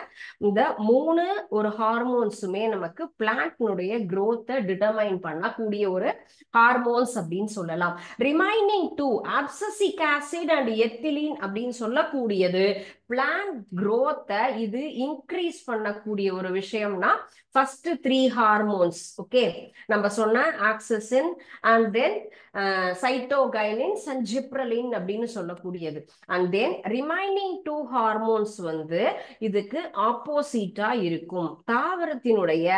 இந்த மூணு ஒரு ஹார்மோன்ஸுமே நமக்கு பிளான்ட்னுடைய growth-ஐ டிட்டர்மைன் பண்ணக்கூடிய ஒரு ஹார்மோன்ஸ் அப்படின்னு சொல்லலாம். Remaining two abscisic acid and ethylene அப்படின்னு சொல்லக்கூடியது பிளான்ட் growth-ஐ இது இன்க்ரீஸ் பண்ணக்கூடிய ஒரு விஷயம்னா ஃபர்ஸ்ட் 3 ஹார்மோன்ஸ். ஓகே, நம்ம சொன்ன auxin and then cytokinins and gibberellin அப்படின்னு சொல்லக்கூடியது. அண்ட் தென் ரிமைனிங் 2 ஹார்மோன்ஸ் வந்து இதுக்கு ஆப்போசிட்டா இருக்கும். தாவரத்தினுடைய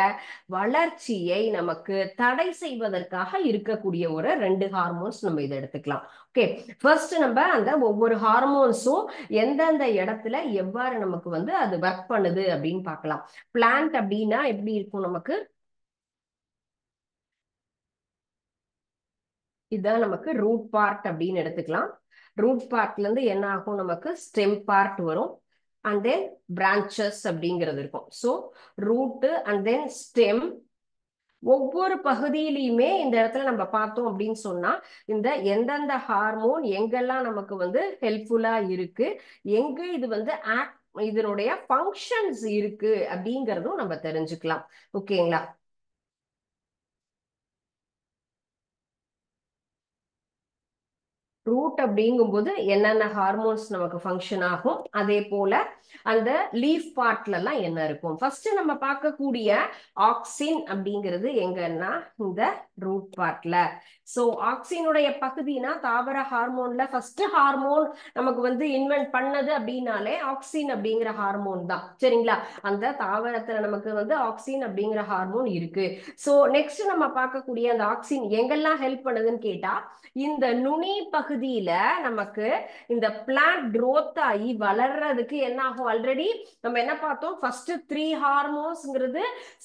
வளர்ச்சியை நமக்கு தடை செய்வதற்காக இருக்கக்கூடிய ஒரு 2 ஹார்மோன்ஸ் நம்ம இதை எடுத்துக்கலாம். ஓகே, ஃபர்ஸ்ட் நம்ம அந்த ஒவ்வொரு ஹார்மோன்ஸும் எந்தெந்த இடத்துல எவ்வாறு நமக்கு வந்து அது ஒர்க் பண்ணுது அப்படின்னு பார்க்கலாம். பிளான்ட் அப்படின்னா எப்படி இருக்கும், நமக்கு இதுதான் நமக்கு ரூட் பார்ட் அப்படின்னு எடுத்துக்கலாம். ரூட் பார்ட்ல இருந்து என்ன ஆகும், நமக்கு ஸ்டெம் பார்ட் வரும் அண்ட் தென் பிரான்ச்சஸ் அப்படிங்கிறது இருக்கும். So root and then stem, ஒவ்வொரு பகுதியிலையுமே இந்த இடத்துல நம்ம பார்த்தோம் அப்படின்னு சொன்னா இந்த எந்தெந்த ஹார்மோன் எங்கெல்லாம் நமக்கு வந்து ஹெல்ப்ஃபுல்லா இருக்கு, எங்க இது வந்து இதனுடைய ஃபங்க்ஷன்ஸ் இருக்கு அப்படிங்கறதும் நம்ம தெரிஞ்சுக்கலாம். ஓகேங்களா? ரூட் அப்படிங்கும்போது என்னென்ன ஹார்மோன்ஸ் நமக்கு ஃபங்க்ஷன் ஆகும், அதே போல அந்த லீஃப் பார்ட்ல எல்லாம் என்ன இருக்கும். ஃபர்ஸ்ட் நம்ம பார்க்கக்கூடிய ஆக்சின் அப்படிங்கிறது எங்கன்னா இந்த ரூட் பார்ட்ல. சோ ஆக்சினுடைய பகுதினா தாவர ஹார்மோன்ல ஃபர்ஸ்ட் ஹார்மோன் நமக்கு வந்து இன்வென்ட் பண்ணது அப்படின்னாலே ஆக்சின் அப்படிங்கிற ஹார்மோன் தான். சரிங்களா? அந்த தாவரத்துல நமக்கு வந்து ஆக்சின் அப்படிங்கிற ஹார்மோன் இருக்கு. சோ நெக்ஸ்ட் நம்ம பார்க்கக்கூடிய அந்த ஆக்சின் எங்கெல்லாம் ஹெல்ப் பண்ணுதுன்னு கேட்டா இந்த நுனி பகுதியில நமக்கு இந்த பிளான்ட் growth ஆகி வளர்றதுக்கு என்ன ஆகும், ஆல்ரெடி நம்ம என்ன பார்த்தோம், ஃபர்ஸ்ட் 3 ஹார்மோன்ஸ்ங்கிறது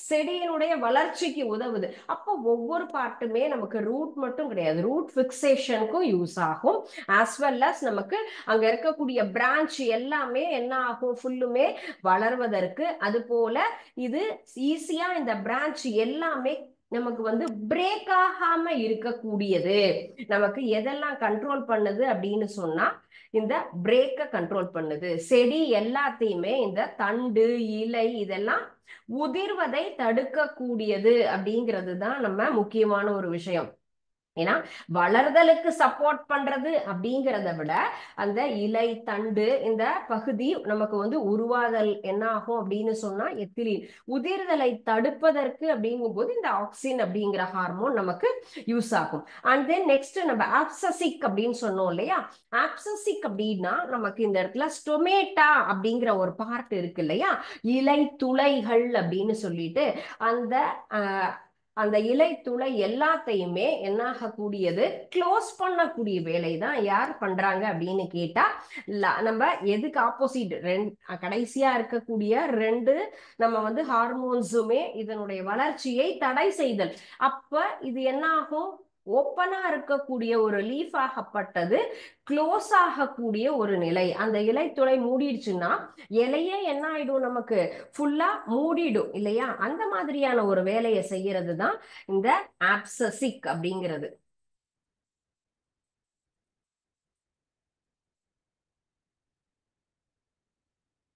செடியினுடைய வளர்ச்சிக்கு உதவுது. அப்போ ஒவ்வொரு பார்ட்டுமே நமக்கு ரூட் மட்டும் கிடையாது, ரூட் பிக்சேஷனுக்கும் யூஸ் ஆகும். ஆஸ் வெல் அஸ் நமக்கு அங்க இருக்கக்கூடிய பிரான்ச் எல்லாமே என்ன ஆகும், ஃபுல்லுமே வளர்வதற்கு. அது போல இது ஈஸியா இந்த பிரான்ச் எல்லாமே நமக்கு வந்து பிரேக் ஆகாம இருக்கக்கூடியது. நமக்கு எதெல்லாம் கண்ட்ரோல் பண்ணுது அப்படின்னு சொன்னா இந்த பிரேக்க கண்ட்ரோல் பண்ணுது. செடி எல்லாத்தையுமே இந்த தண்டு, இலை இதெல்லாம் உதிர்வதை தடுக்கக்கூடியது அப்படிங்கிறது தான் நம்ம முக்கியமான ஒரு விஷயம். ஏன்னா வளர்தலுக்கு சப்போர்ட் பண்றது அப்படிங்கிறத விட அந்த இலை, தண்டு இந்த பகுதி நமக்கு வந்து உருவாதல் என்ன ஆகும் அப்படின்னு சொன்னா எத்திலீன், உதிர்தலை தடுப்பதற்கு அப்படிங்கும் போது இந்த ஆக்சின் அப்படிங்கிற ஹார்மோன் நமக்கு யூஸ் ஆகும். அண்ட் தென் நெக்ஸ்ட் நம்ம ஆப்சசிக் அப்படின்னு சொன்னோம் இல்லையா, ஆப்சசிக் அப்படின்னா நமக்கு இந்த இடத்துல ஸ்டொமேட்டா அப்படிங்கிற ஒரு பார்ட் இருக்கு இல்லையா, இலை துளைகள் அப்படின்னு சொல்லிட்டு அந்த அந்த இலை துளை எல்லாத்தையுமே என்ன ஆகக்கூடியது, க்ளோஸ் பண்ணக்கூடிய வேலை தான் யார் பண்றாங்க அப்படின்னு கேட்டா நம்ம எதுக்கு ஆப்போசிட் கடைசியா இருக்கக்கூடிய 2 நம்ம வந்து ஹார்மோன்ஸுமே இதனுடைய வளர்ச்சியை தடை செய்தல். அப்ப இது என்ன ஆகும், ஓப்பனா இருக்கக்கூடிய ஒரு லீஃப் ஆகப்பட்டது க்ளோஸ் ஆகக்கூடிய ஒரு நிலை. அந்த இலை துளை மூடிடுச்சுன்னா இலையே என்ன ஆயிடும், நமக்கு ஃபுல்லா மூடிடும் இல்லையா? அந்த மாதிரியான ஒரு வேலையை செய்யறது தான் இந்த ஆப்சசிக் அப்படிங்கிறது.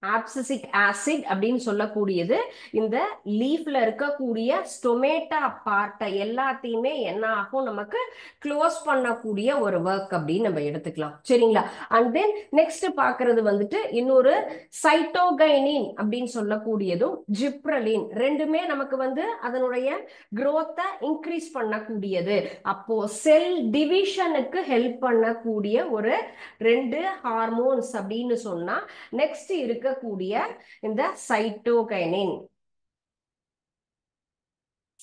ஆப்சசிக் ஆசிட் அப்படின்னு சொல்லக்கூடியது இந்த லீஃப்ல இருக்கக்கூடிய ஸ்டொமேட்டா பார்ட்டை எல்லாத்தையுமே என்ன ஆகும், நமக்கு க்ளோஸ் பண்ணக்கூடிய ஒரு ஒர்க் அப்படின்னு நம்ம எடுத்துக்கலாம். சரிங்களா? அண்ட் தென் நெக்ஸ்ட் பாக்குறது வந்துட்டு இன்னொரு சைட்டோகைனின் அப்படின்னு சொல்லக்கூடியதும் ஜிப்ரலின், ரெண்டுமே நமக்கு வந்து அதனுடைய growth-ஐ இன்க்ரீஸ் பண்ணக்கூடியது. அப்போ செல் டிவிஷனுக்கு ஹெல்ப் பண்ணக்கூடிய ஒரு 2 ஹார்மோன்ஸ் அப்படின்னு சொன்னா நெக்ஸ்ட் இருக்கக்கூடிய இந்த சைட்டோகைனின்.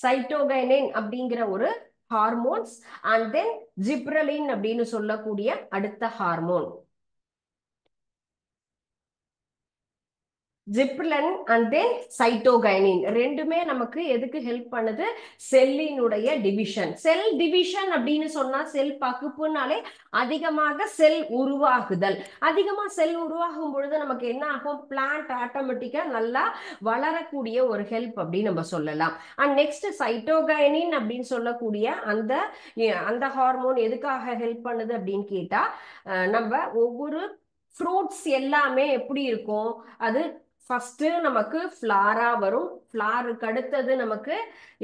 சைட்டோகைனின் அப்படிங்கிற ஒரு ஹார்மோன்ஸ், அண்ட் தென் ஜிப்ரலின் அப்படின்னு சொல்லக்கூடிய அடுத்த hormone. Gibberellin and then cytokinin ரெண்டுமே நமக்கு எதுக்கு ஹெல்ப் பண்ணுது? செல்லினுடைய டிவிஷன். செல் டிவிஷன் அப்படின்னு சொன்னா செல் பகுப்புனாலே அதிகமாக செல் உருவாகுதல். அதிகமா செல் உருவாகும் பொழுது நமக்கு என்ன ஆகும்? பிளான்ட் ஆட்டோமேட்டிக்கா நல்லா வளரக்கூடிய ஒரு ஹெல்ப் அப்படின்னு நம்ம சொல்லலாம். அண்ட் நெக்ஸ்ட் சைட்டோகைனின் அப்படின்னு சொல்லக்கூடிய அந்த அந்த ஹார்மோன் எதுக்காக ஹெல்ப் பண்ணுது அப்படின்னு கேட்டா, நம்ம ஒவ்வொரு ஃப்ரூட்ஸ் எல்லாமே எப்படி இருக்கும்? அது ஃபர்ஸ்ட் நமக்கு ஃப்ளாரா வரும். ஃப்ளாருக்கு அடுத்தது நமக்கு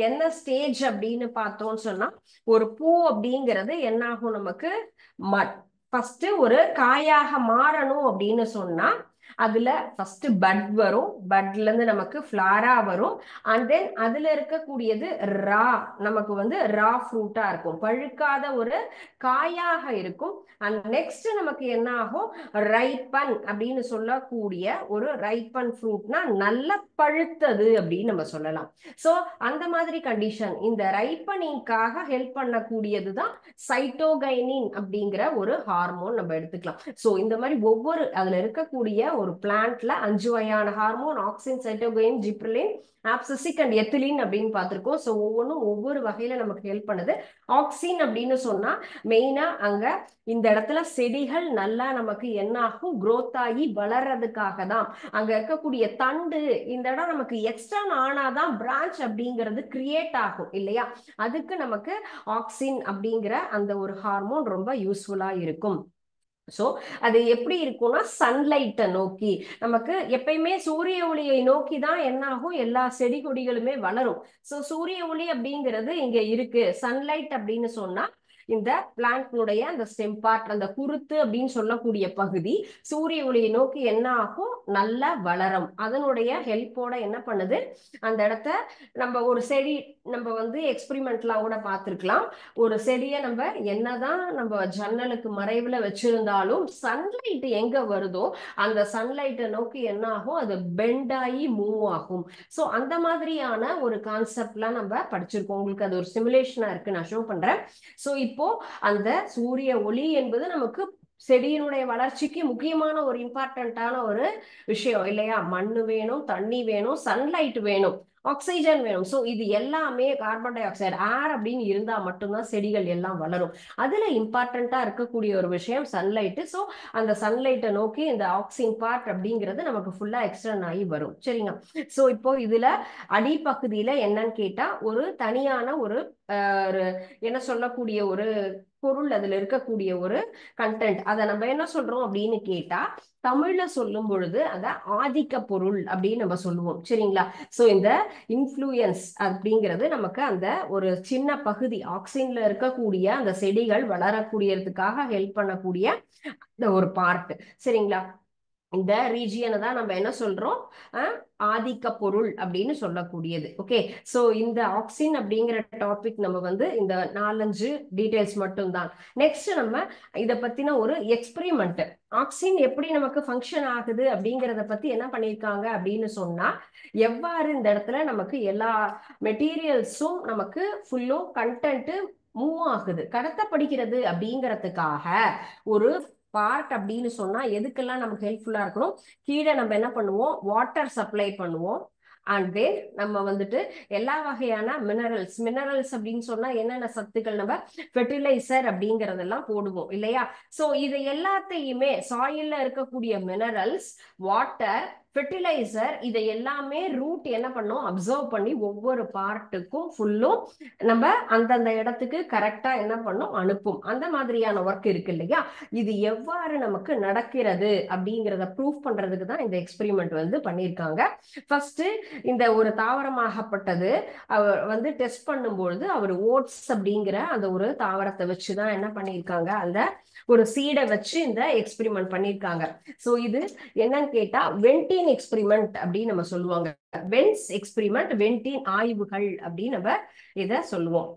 என்ன ஸ்டேஜ் அப்படின்னு பார்த்தோம்னு சொன்னா, ஒரு பூ அப்படிங்கிறது என்ன ஆகும்? நமக்கு ஃபர்ஸ்ட் ஒரு காயாக மாறணும் அப்படின்னு சொன்னா அதுல ஃபர்ஸ்ட் பட் வரும். பட்ல இருந்து நமக்கு ஃப்ளாரா வரும். அண்ட் தென் அதுல இருக்கக்கூடியது ரா, நமக்கு வந்து ரா ஃப்ரூட்டா இருக்கும், பழுக்காத ஒரு காயாக இருக்கும். அண்ட் நெக்ஸ்ட் நமக்கு என்ன ஆகும்? ரைப்பன் அப்படின்னு சொல்லக்கூடிய ஒரு ரைப்பன் ஃப்ரூட்னா நல்ல பழுத்தது அப்படின்னு நம்ம சொல்லலாம். சோ அந்த மாதிரி கண்டிஷன் இந்த ரைப்பனிங்காக ஹெல்ப் பண்ணக்கூடியது தான் சைட்டோகைனின் அப்படிங்கிற ஒரு ஹார்மோன் நம்ம எடுத்துக்கலாம். சோ இந்த மாதிரி ஒவ்வொரு அதுல இருக்கக்கூடிய ஒரு பிளான்ட்ல 5 வகையான hormone, auxin, cytokinin, gibberellin, abscisic and ethylene அப்படின்னு பார்த்திருக்கோம். ஸோ ஒவ்வொன்றும் ஒவ்வொரு வகையில நமக்கு ஹெல்ப் பண்ணுது. ஆக்சின் அப்படின்னு சொன்னா மெயினா அங்க இந்த இடத்துல செடிகள் நல்லா நமக்கு என்ன ஆகும்? growth ஆகி வளர்றதுக்காக தான். அங்க இருக்கக்கூடிய தண்டு இந்த இடம் நமக்கு எக்ஸ்டர்ன் ஆனாதான் பிரான்ச் அப்படிங்கிறது கிரியேட் ஆகும் இல்லையா? அதுக்கு நமக்கு ஆக்சின் அப்படிங்கிற அந்த ஒரு ஹார்மோன் ரொம்ப யூஸ்ஃபுல்லா இருக்கும். சோ அது எப்படி இருக்கும்னா சன்லைட்டை நோக்கி, நமக்கு எப்பயுமே சூரிய ஒளியை நோக்கி தான் என்ன ஆகும்? எல்லா செடி கொடிகளுமே வளரும். சோ சூரிய ஒளி அப்படிங்கிறது இங்க இருக்கு. சன்லைட் அப்படின்னு சொன்னா இந்த பிளான்ட்னுடைய அந்த ஸ்டெம் பார்ட், அந்த குருத்து அப்படின்னு சொல்லக்கூடிய பகுதி சூரிய ஒளியை நோக்கி என்ன ஆகும்? நல்லா வளரும். அதனுடைய ஹெல்ப்போட என்ன பண்ணுது? அந்த இடத்த நம்ம ஒரு செடி நம்ம வந்து எக்ஸ்பிரிமெண்ட்லாம் கூட பார்த்துருக்கலாம். ஒரு செடியை நம்ம என்னதான் நம்ம ஜன்னலுக்கு மறைவுல வச்சிருந்தாலும் சன்லைட் எங்க வருதோ அந்த சன்லைட்டை நோக்கி என்ன ஆகும்? அது பெண்ட் ஆகி மூவ் ஆகும். சோ அந்த மாதிரியான ஒரு கான்செப்ட்லாம் நம்ம படிச்சிருக்கோம். உங்களுக்கு அது ஒரு சிமுலேஷனா இருக்கு, நான் ஷோ பண்றேன். சோ இப்போ அந்த சூரிய ஒளி என்பது நமக்கு செடியினுடைய வளர்ச்சிக்கு முக்கியமான ஒரு இம்பார்ட்டன்டான ஒரு விஷயம் இல்லையா? மண்ணு வேணும், தண்ணி வேணும், சன்லைட் வேணும், ஆக்சிஜன் வேணும். சோ இது எல்லாமே கார்பன் டை ஆக்சைடு, ஏர் அப்படின்னு இருந்தா மட்டும்தான் செடிகள் எல்லாம் வளரும். அதுல இம்பார்ட்டண்டா இருக்கக்கூடிய ஒரு விஷயம் சன்லைட். சோ அந்த சன்லைட்டை நோக்கி இந்த ஆக்சின் பார்ட் அப்படிங்கிறது நமக்கு ஃபுல்லா எக்ஸ்டர்ன் ஆகி வரும். சரிங்க. சோ இப்போ இதுல அடிப்பகுதியில என்னன்னு கேட்டா ஒரு தனியான ஒரு என்ன சொல்லக்கூடிய ஒரு பொருள், அதுல இருக்கக்கூடிய ஒரு கண்டென்ட், அதை நம்ம என்ன சொல்றோம் அப்படின்னு கேட்டா தமிழ்ல சொல்லும் பொழுது அத ஆதிக்க பொருள் அப்படின்னு நம்ம சொல்லுவோம். சரிங்களா? சோ இந்த இன்ஃப்ளூயன்ஸ் அப்படிங்கிறது நமக்கு அந்த ஒரு சின்ன பகுதி ஆக்சின்ல இருக்கக்கூடிய அந்த செடிகள் வளரக்கூடியதுக்காக ஹெல்ப் பண்ணக்கூடிய இந்த ஒரு பார்ட். சரிங்களா? இந்த ரீஜியனை தான் நம்ம என்ன சொல்றோம்? ஆதிக்க பொருள் அப்படின்னு சொல்லக்கூடியது. ஓகே. சோ இந்த ஆக்சின் அப்படிங்கிற டாபிக் நம்ம வந்து இந்த 4-5 டீடைல்ஸ் மட்டும் தான். நெக்ஸ்ட் நம்ம இத பத்தின ஒரு எக்ஸ்பெரிமெண்ட், ஆக்சின் எப்படி நமக்கு ஃபங்க்ஷன் ஆகுது அப்படிங்கறத பத்தி என்ன பண்ணிருக்காங்க அப்படின்னு சொன்னா, எவ்வாறு இந்த இடத்துல நமக்கு எல்லா மெட்டீரியல்ஸும் நமக்கு ஃபுல்லும் கண்டென்ட் மூவ் ஆகுது, கடத்தப்படுகிறது அப்படிங்கிறதுக்காக ஒரு பார்ட் அப்படின்னு சொன்னா எதுக்கெல்லாம் நமக்கு ஹெல்ப்ஃபுல்லா இருக்கணும்? கீழே நம்ம என்ன பண்ணுவோம்? வாட்டர் சப்ளை பண்ணுவோம். அண்ட் தென் நம்ம வந்துட்டு எல்லா வகையான மினரல்ஸ் அப்படின்னு சொன்னா என்னென்ன சத்துக்கள்? நம்ம ஃபெர்டிலைசர் அப்படிங்கறதெல்லாம் போடுவோம் இல்லையா? சோ இது எல்லாத்தையுமே சாயில்ல இருக்கக்கூடிய மினரல்ஸ், வாட்டர், ஃபெர்டிலைசர், இதை எல்லாமே ரூட் என்ன பண்ணும்? அப்சர்வ் பண்ணி ஒவ்வொரு பார்ட்டுக்கும் ஃபுல்லும் நம்ம அந்தந்த இடத்துக்கு கரெக்டா என்ன பண்ணும்? அனுப்பும். அந்த மாதிரியான ஒர்க் இருக்கு இல்லையா? இது எவ்வாறு நமக்கு நடக்கிறது அப்படிங்கிறத ப்ரூஃப் பண்றதுக்கு தான் இந்த எக்ஸ்பெரிமெண்ட் வந்து பண்ணியிருக்காங்க. ஃபர்ஸ்ட் இந்த ஒரு தாவரமாகப்பட்டது அவர் வந்து டெஸ்ட் பண்ணும்பொழுது அவர் ஓட்ஸ் அப்படிங்கிற அந்த ஒரு தாவரத்தை வச்சுதான் என்ன பண்ணியிருக்காங்க? அந்த ஒரு சீடை வச்சு இந்த எக்ஸ்பெரிமெண்ட் பண்ணியிருக்காங்க. சோ இது என்னன்னு கேட்டா வென்டின் எக்ஸ்பெரிமெண்ட் அப்படின்னு நம்ம சொல்லுவாங்க. வென்ஸ் எக்ஸ்பெரிமெண்ட், வென்டின் ஆய்வுகள் அப்படின்னு நம்ம இத சொல்லுவோம்.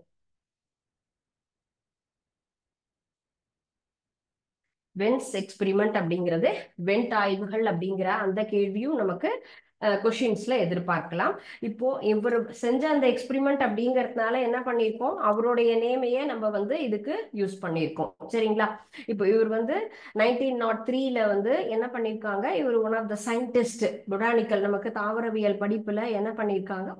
வென்ஸ் எக்ஸ்பெரிமெண்ட் அப்படிங்கிறது வெண்ட் ஆய்வுகள் அப்படிங்கிற அந்த கேள்வியும் நமக்கு கொஷின்ஸ்ல எதிர்பார்க்கலாம். இப்போ இவர் செஞ்ச அந்த எக்ஸ்பிரிமெண்ட் அப்படிங்கறதுனால என்ன பண்ணியிருக்கோம், அவருடைய நேமையே நம்ம வந்து இதுக்கு யூஸ் பண்ணியிருக்கோம். சரிங்களா? இப்போ இவர் வந்து 1903ல வந்து என்ன பண்ணியிருக்காங்க, இவர் one of the scientist botanical, நமக்கு தாவரவியல் படிப்புல என்ன பண்ணியிருக்காங்க,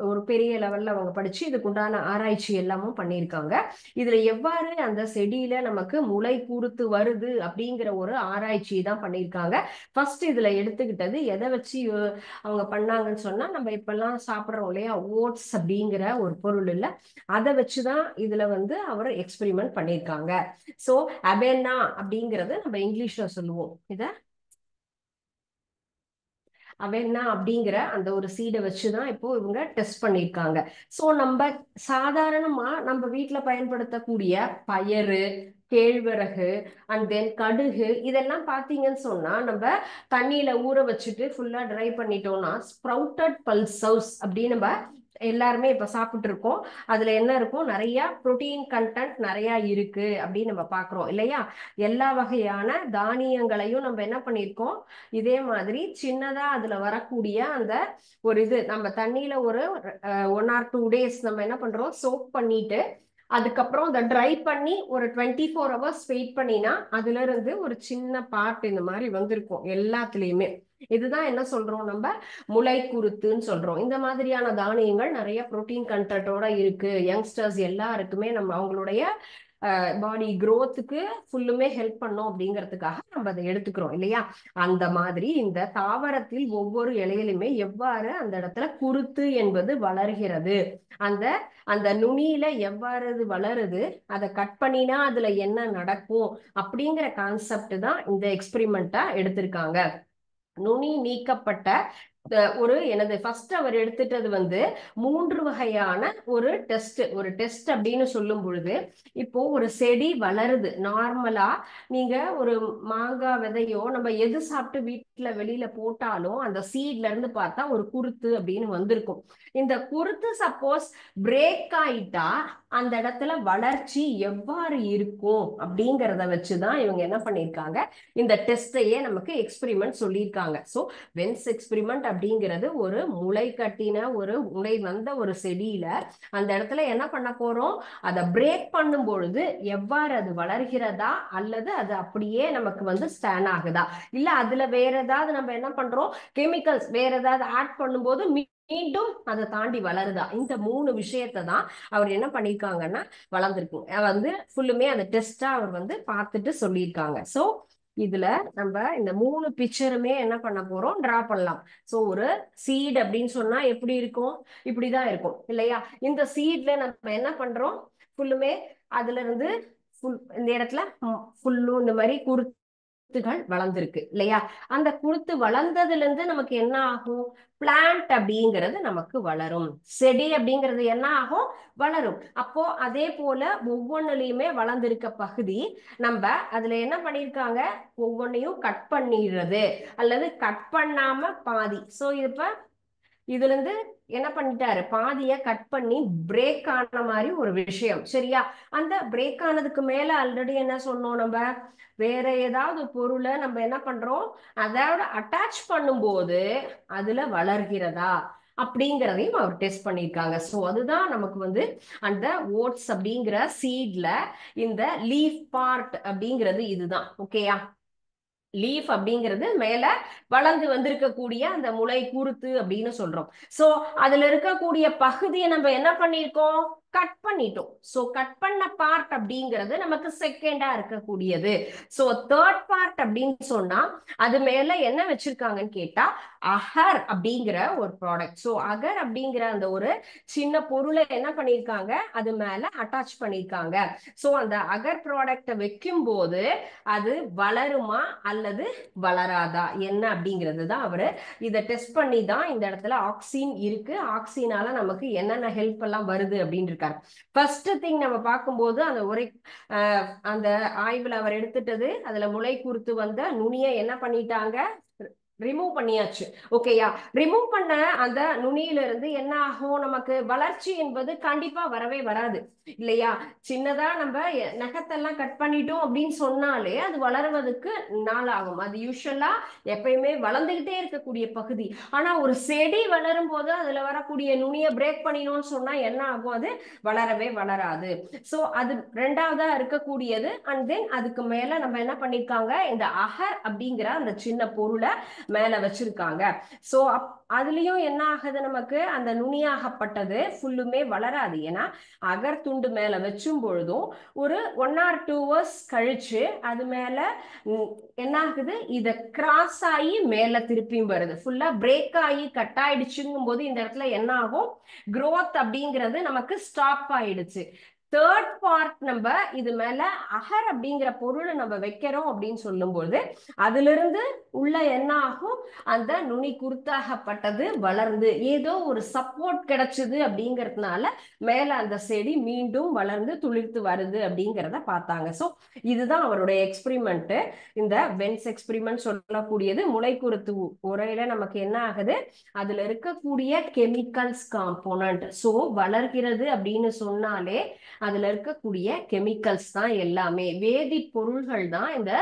ஒரு பெரிய லெவல்ல அவங்க படிச்சு இதுக்கு உண்டான ஆராய்ச்சி எல்லாமும் பண்ணியிருக்காங்க. இதுல எவ்வாறு அந்த செடியில நமக்கு முளை கூர்த்து வருது அப்படிங்கிற ஒரு ஆராய்ச்சி தான் பண்ணியிருக்காங்க. ஃபர்ஸ்ட் இதுல எடுத்துக்கிட்டது எதை வச்சு அவங்க பண்ணாங்கன்னு சொன்னா, நம்ம இப்பெல்லாம் சாப்பிட்றோம் இல்லையா, ஓட்ஸ் அப்படிங்கிற ஒரு பொருள் இல்ல, அதை வச்சுதான் இதுல வந்து அவர் எக்ஸ்பெரிமெண்ட் பண்ணியிருக்காங்க. சோ அபென்னா அப்படிங்கறது நம்ம இங்கிலீஷ்ல சொல்லுவோம். இத அவென்னா அப்படிங்கிற அந்த ஒரு சீடை வச்சுதான் இப்போ இவங்க டெஸ்ட் பண்ணியிருக்காங்க. சோ நம்ம சாதாரணமா நம்ம வீட்டுல பயன்படுத்தக்கூடிய பயறு, கேழ்வரகு, அண்ட் தென் கடுகு, இதெல்லாம் பாத்தீங்கன்னு சொன்னா நம்ம தண்ணியில ஊற வச்சுட்டு ஃபுல்லா ட்ரை பண்ணிட்டோம்னா ஸ்ப்ரவுட்டட் பல்சவுஸ் அப்படின்னு நம்ம எல்லாருமே இப்ப சாப்பிட்டு இருக்கோம். அதுல என்ன இருக்கும், நிறைய புரோட்டீன் கண்டென்ட் நிறைய இருக்கு அப்படின்னு நம்ம பாக்குறோம் இல்லையா. எல்லா வகையான தானியங்களையும் நம்ம என்ன பண்ணிருக்கோம், இதே மாதிரி சின்னதா அதுல வரக்கூடிய அந்த ஒரு இது நம்ம தண்ணியில ஒரு 1 or 2 days நம்ம என்ன பண்றோம், சோக் பண்ணிட்டு அதுக்கப்புறம் அதை ட்ரை பண்ணி ஒரு 24 hours வெயிட் பண்ணினா அதுல இருந்து ஒரு சின்ன பார்ட் இந்த மாதிரி வந்திருக்கும் எல்லாத்துலயுமே. இதுதான் என்ன சொல்றோம், நம்ம முளை குருத்துன்னு சொல்றோம். இந்த மாதிரியான தானியங்கள் நிறைய புரோட்டீன் கண்டென்ட்டோட இருக்கு. யங்ஸ்டர்ஸ் எல்லாருக்குமே நம்ம அவங்களுடைய பாடி growthக்கு ஃபுல்லுமே ஹெல்ப் பண்ணோம் அப்படிங்கிறதுக்காக நம்ம அதை எடுத்துக்கிறோம் இல்லையா. அந்த மாதிரி இந்த தாவரத்தில் ஒவ்வொரு இலையிலுமே எவ்வாறு அந்த இடத்துல குருத்து என்பது வளர்கிறது, அந்த அந்த நுனியில எவ்வாறு அது வளருது, அதை கட் பண்ணினா அதுல என்ன நடக்கும் அப்படிங்கிற கான்செப்ட் தான் இந்த எக்ஸ்பெரிமெண்டா எடுத்திருக்காங்க. நுனி நீக்கப்பட்ட ஒரு எனது ஃபர்ஸ்ட் அவர் எடுத்துட்டது வந்து 3 வகையான ஒரு டெஸ்ட் அப்படின்னு சொல்லும் பொழுது, இப்போ ஒரு செடி வளருது நார்மலா, நீங்க ஒரு மாங்காய் விதையோ நம்ம எது சாப்பிட்டு வீட்டுல வெளியில போட்டாலும் அந்த சீட்ல இருந்து பார்த்தா ஒரு குருத்து அப்படின்னு வந்திருக்கும். இந்த குருத்து சப்போஸ் பிரேக் ஆயிட்டா அந்த இடத்துல வளர்ச்சி எவ்வாறு இருக்கும் அப்படிங்கிறத வச்சுதான் இவங்க என்ன பண்ணிருக்காங்க, இந்த டெஸ்டையே நமக்கு எக்ஸ்பெரிமெண்ட் சொல்லியிருக்காங்க. சோ வென்ஸ் எக்ஸ்பெரிமெண்ட் அப்படிங்கிறது ஒரு முளை கட்டின ஒரு முளை வந்த ஒரு செடியில அந்த இடத்துல என்ன பண்ண போறோம், அதை பிரேக் பண்ணும் பொழுது எவ்வாறு அது வளர்கிறதா அல்லது அது அப்படியே நமக்கு வந்து ஸ்டாண்ட் ஆகுதா, இல்ல அதுல வேற ஏதாவது நம்ம என்ன பண்றோம், கெமிக்கல்ஸ் வேற ஏதாவது ஆட் பண்ணும்போது மீண்டும் அதை தாண்டி வளருதா, இந்த 3 விஷயத்தை தான் அவர் என்ன பண்ணிருக்காங்கன்னா வளர்ந்துருக்கு வந்து ஃபுல்லுமே அந்த டெஸ்டா அவர் வந்து பார்த்துட்டு சொல்லியிருக்காங்க. சோ இதுல நம்ம இந்த 3 பிக்சருமே என்ன பண்ண போறோம், டிரா பண்ணலாம். சோ ஒரு சீட் அப்படின்னு சொன்னா எப்படி இருக்கும், இப்படிதான் இருக்கும் இல்லையா. இந்த சீட்ல நம்ம என்ன பண்றோம், ஃபுல்லுமே அதுல இருந்து இந்த இடத்துல ஃபுல்லும் இந்த மாதிரி குருத்துகள் வளர்ந்துருக்கு இல்லையா. அந்த குருத்து வளர்ந்ததுல இருந்து நமக்கு என்ன ஆகும், பிளான்ட் அப்படிங்கிறது நமக்கு வளரும். செடி அப்படிங்கிறது என்ன ஆகும், வளரும். அப்போ அதே போல ஒவ்வொன்றுலயுமே வளர்ந்திருக்க பகுதி நம்ம அதுல என்ன பண்ணிருக்காங்க, ஒவ்வொன்னையும் கட் பண்ணிடுறது அல்லது கட் பண்ணாம பாதி. சோ இப்ப இதுல இருந்து என்ன பண்ணிட்டாரு, பாதிய கட் பண்ணி பிரேக் ஆன மாதிரி ஒரு விஷயம் சரியா. அந்த பிரேக் ஆனதுக்கு மேல ஆல்ரெடி என்ன சொன்னோம், நம்ம வேற ஏதாவது பொருளை நம்ம என்ன பண்றோம், அதோட அட்டாச் பண்ணும்போது அதுல வளர்கிறதா அப்படிங்கிறதையும் அவர் டெஸ்ட் பண்ணியிருக்காங்க. ஸோ அதுதான் நமக்கு வந்து அந்த ஓட்ஸ் அப்படிங்கிற சீட்ல இந்த லீஃப் பார்ட் அப்படிங்கிறது இதுதான். ஓகேயா, லீஃப் அப்படிங்கிறது மேல வளர்ந்து வந்திருக்கக்கூடிய அந்த முளை குருத்து அப்படின்னு சொல்றோம். சோ அதுல இருக்கக்கூடிய பகுதியை நம்ம என்ன பண்ணிருக்கோம், கட் பண்ணிட்டோம். சோ கட் பண்ண பார்ட் அப்படிங்கிறது நமக்கு செகண்டா இருக்கக்கூடியது. சோ தேர்ட் பார்ட் அப்படின்னு சொன்னா அது மேல என்ன வச்சிருக்காங்கன்னு கேட்டா அகர் அப்படிங்கிற ஒரு ப்ராடக்ட். சோ அகர் அப்படிங்கிற அந்த ஒரு சின்ன பொருளை என்ன பண்ணிருக்காங்க, அது மேல அட்டாச் பண்ணிருக்காங்க. சோ அந்த அகர் ப்ராடக்ட வைக்கும் போது அது வளருமா அல்லது வளராதா என்ன அப்படிங்கிறது தான் அவரு இதை டெஸ்ட் பண்ணி தான் இந்த இடத்துல ஆக்சின் இருக்கு, ஆக்சினால நமக்கு என்னென்ன ஹெல்ப் எல்லாம் வருது அப்படின்னு இருக்காரு. ஃபர்ஸ்ட் திங் நம்ம பார்க்கும்போது அந்த அந்த ஆய்வுல அவர் எடுத்துட்டது, அதுல முளை குருத்து வந்த நுனியை என்ன பண்ணிட்டாங்க, ரிமூவ் பண்ணியாச்சு. ஓகேயா? ரிமூவ் பண்ண அந்த நுனியில இருந்து என்ன ஆகும்? நமக்கு வளர்ச்சி என்பது கண்டிப்பா வரவே வராது இல்லையா? சின்னதா நம்ம நகத்தெல்லாம் கட் பண்ணிட்டோம் அப்படின்னு சொன்னாலே அது வளருவதற்கு நாள் ஆகும். அது யூஸ்வலா எப்பயுமே வளர்ந்துகிட்டே இருக்கக்கூடிய பகுதி. ஆனா ஒரு செடி வளரும் போது அதுல வரக்கூடிய நுனியை பிரேக் பண்ணினோம்னு சொன்னா என்ன ஆகும்? அது வளரவே வளராது. சோ அது ரெண்டாவதா இருக்கக்கூடியது. அண்ட் தென் அதுக்கு மேல நம்ம என்ன பண்ணிருக்காங்க, இந்த அகர் அப்படிங்கிற அந்த சின்ன பொருளை மேல வச்சிருக்காங்க. சோ அதுலயும் என்ன ஆகுது, நமக்கு அந்த நுனியாகப்பட்டது ஃபுல்லுமே வளராது. ஏன்னா அகர் துண்டு மேல வச்சும் பொழுதும் ஒரு 1 or 2 hours கழிச்சு அது மேல என்ன ஆகுது, இத கிராஸ் ஆகி மேல திருப்பியும் வருது. ஃபுல்லா பிரேக் ஆகி கட் ஆயிடுச்சுங்கும் போது இந்த இடத்துல என்ன ஆகும், growth அப்படிங்கிறது நமக்கு ஸ்டாப் ஆயிடுச்சு. தேர்ட் பார்ட் நம்ம இது மேல அகர் அப்படிங்கிற பொருளை நம்ம வைக்கிறோம் அப்படின்னு சொல்லும்போது அதுல இருந்து உள்ள என்ன ஆகும், அந்த நுனி குருத்தாகப்பட்டது வளர்ந்து ஏதோ ஒரு சப்போர்ட் கிடைச்சது அப்படிங்கிறதுனால மேல அந்த செடி மீண்டும் வளர்ந்து துளிர்த்து வருது அப்படிங்கிறத பார்த்தாங்க. சோ இதுதான் அவருடைய எக்ஸ்பிரிமெண்ட். இந்த வென்ஸ் எக்ஸ்பிரிமெண்ட் சொல்லக்கூடியது முளை குருத்து உரையில நமக்கு என்ன ஆகுது, அதுல இருக்கக்கூடிய கெமிக்கல்ஸ் காம்போனன்ட். சோ வளர்கிறது அப்படின்னு சொன்னாலே அதுல இருக்கக்கூடிய கெமிக்கல்ஸ் தான் எல்லாமே, வேதி பொருள்கள் தான் இந்த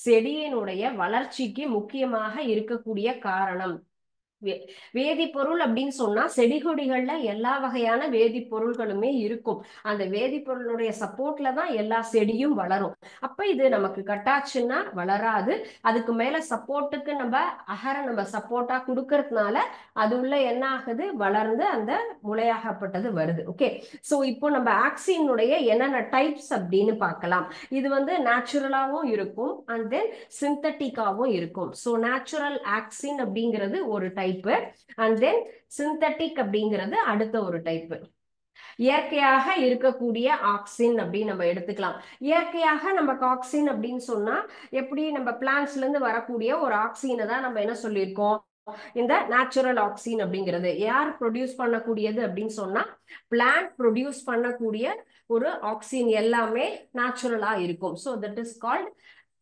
செடியினுடைய வளர்ச்சிக்கு முக்கியமாக இருக்கக்கூடிய காரணம். வேதிப்பொருள் அப்படின்னு சொன்னா செடிகொடிகள்ல எல்லா வகையான வேதிப்பொருள்களுமே இருக்கும். அந்த வேதிப்பொருளுடைய சப்போர்ட்ல தான் எல்லா செடியும் வளரும். அப்ப இது நமக்கு கட்டாச்சுன்னா வளராது. அதுக்கு மேல சப்போர்ட்டுக்கு நம்ம அகர நம்ம சப்போர்ட்டா கொடுக்கறதுனால அது உள்ள என்ன ஆகுது, வளர்ந்து அந்த முளையாகப்பட்டது வருது. ஓகே, சோ இப்போ நம்ம ஆக்சினுடைய என்னென்ன டைப்ஸ் அப்படின்னு பார்க்கலாம். இது வந்து நேச்சுரலாவும் இருக்கும் அண்ட் தென் சிந்தட்டிக்காவும் இருக்கும். சோ நேச்சுரல் ஆக்சின் அப்படிங்கிறது ஒரு டைப் அண்ட் தென் சிந்தட்டிக் அப்படிங்கிறது அடுத்த ஒரு டைப். இயற்கையாக இருக்கக்கூடிய ஆக்சின் அப்படின்னு நம்ம எடுத்துக்கலாம். இயற்கையாக நமக்கு ஆக்சின் அப்படின்னு சொன்னா எப்படி, நம்ம பிளான்ட்ஸ்ல இருந்து வரக்கூடிய ஒரு ஆக்சினை தான் நம்ம என்ன சொல்லியிருக்கோம், இந்த நேச்சுரல் ஆக்சின் அப்படிங்கிறது. யார் ப்ரொடியூஸ் பண்ணக்கூடியது அப்படின்னு சொன்னா பிளான்ட் ப்ரொடியூஸ் பண்ணக்கூடிய ஒரு ஆக்சின் எல்லாமே நேச்சுரலா இருக்கும். So that is called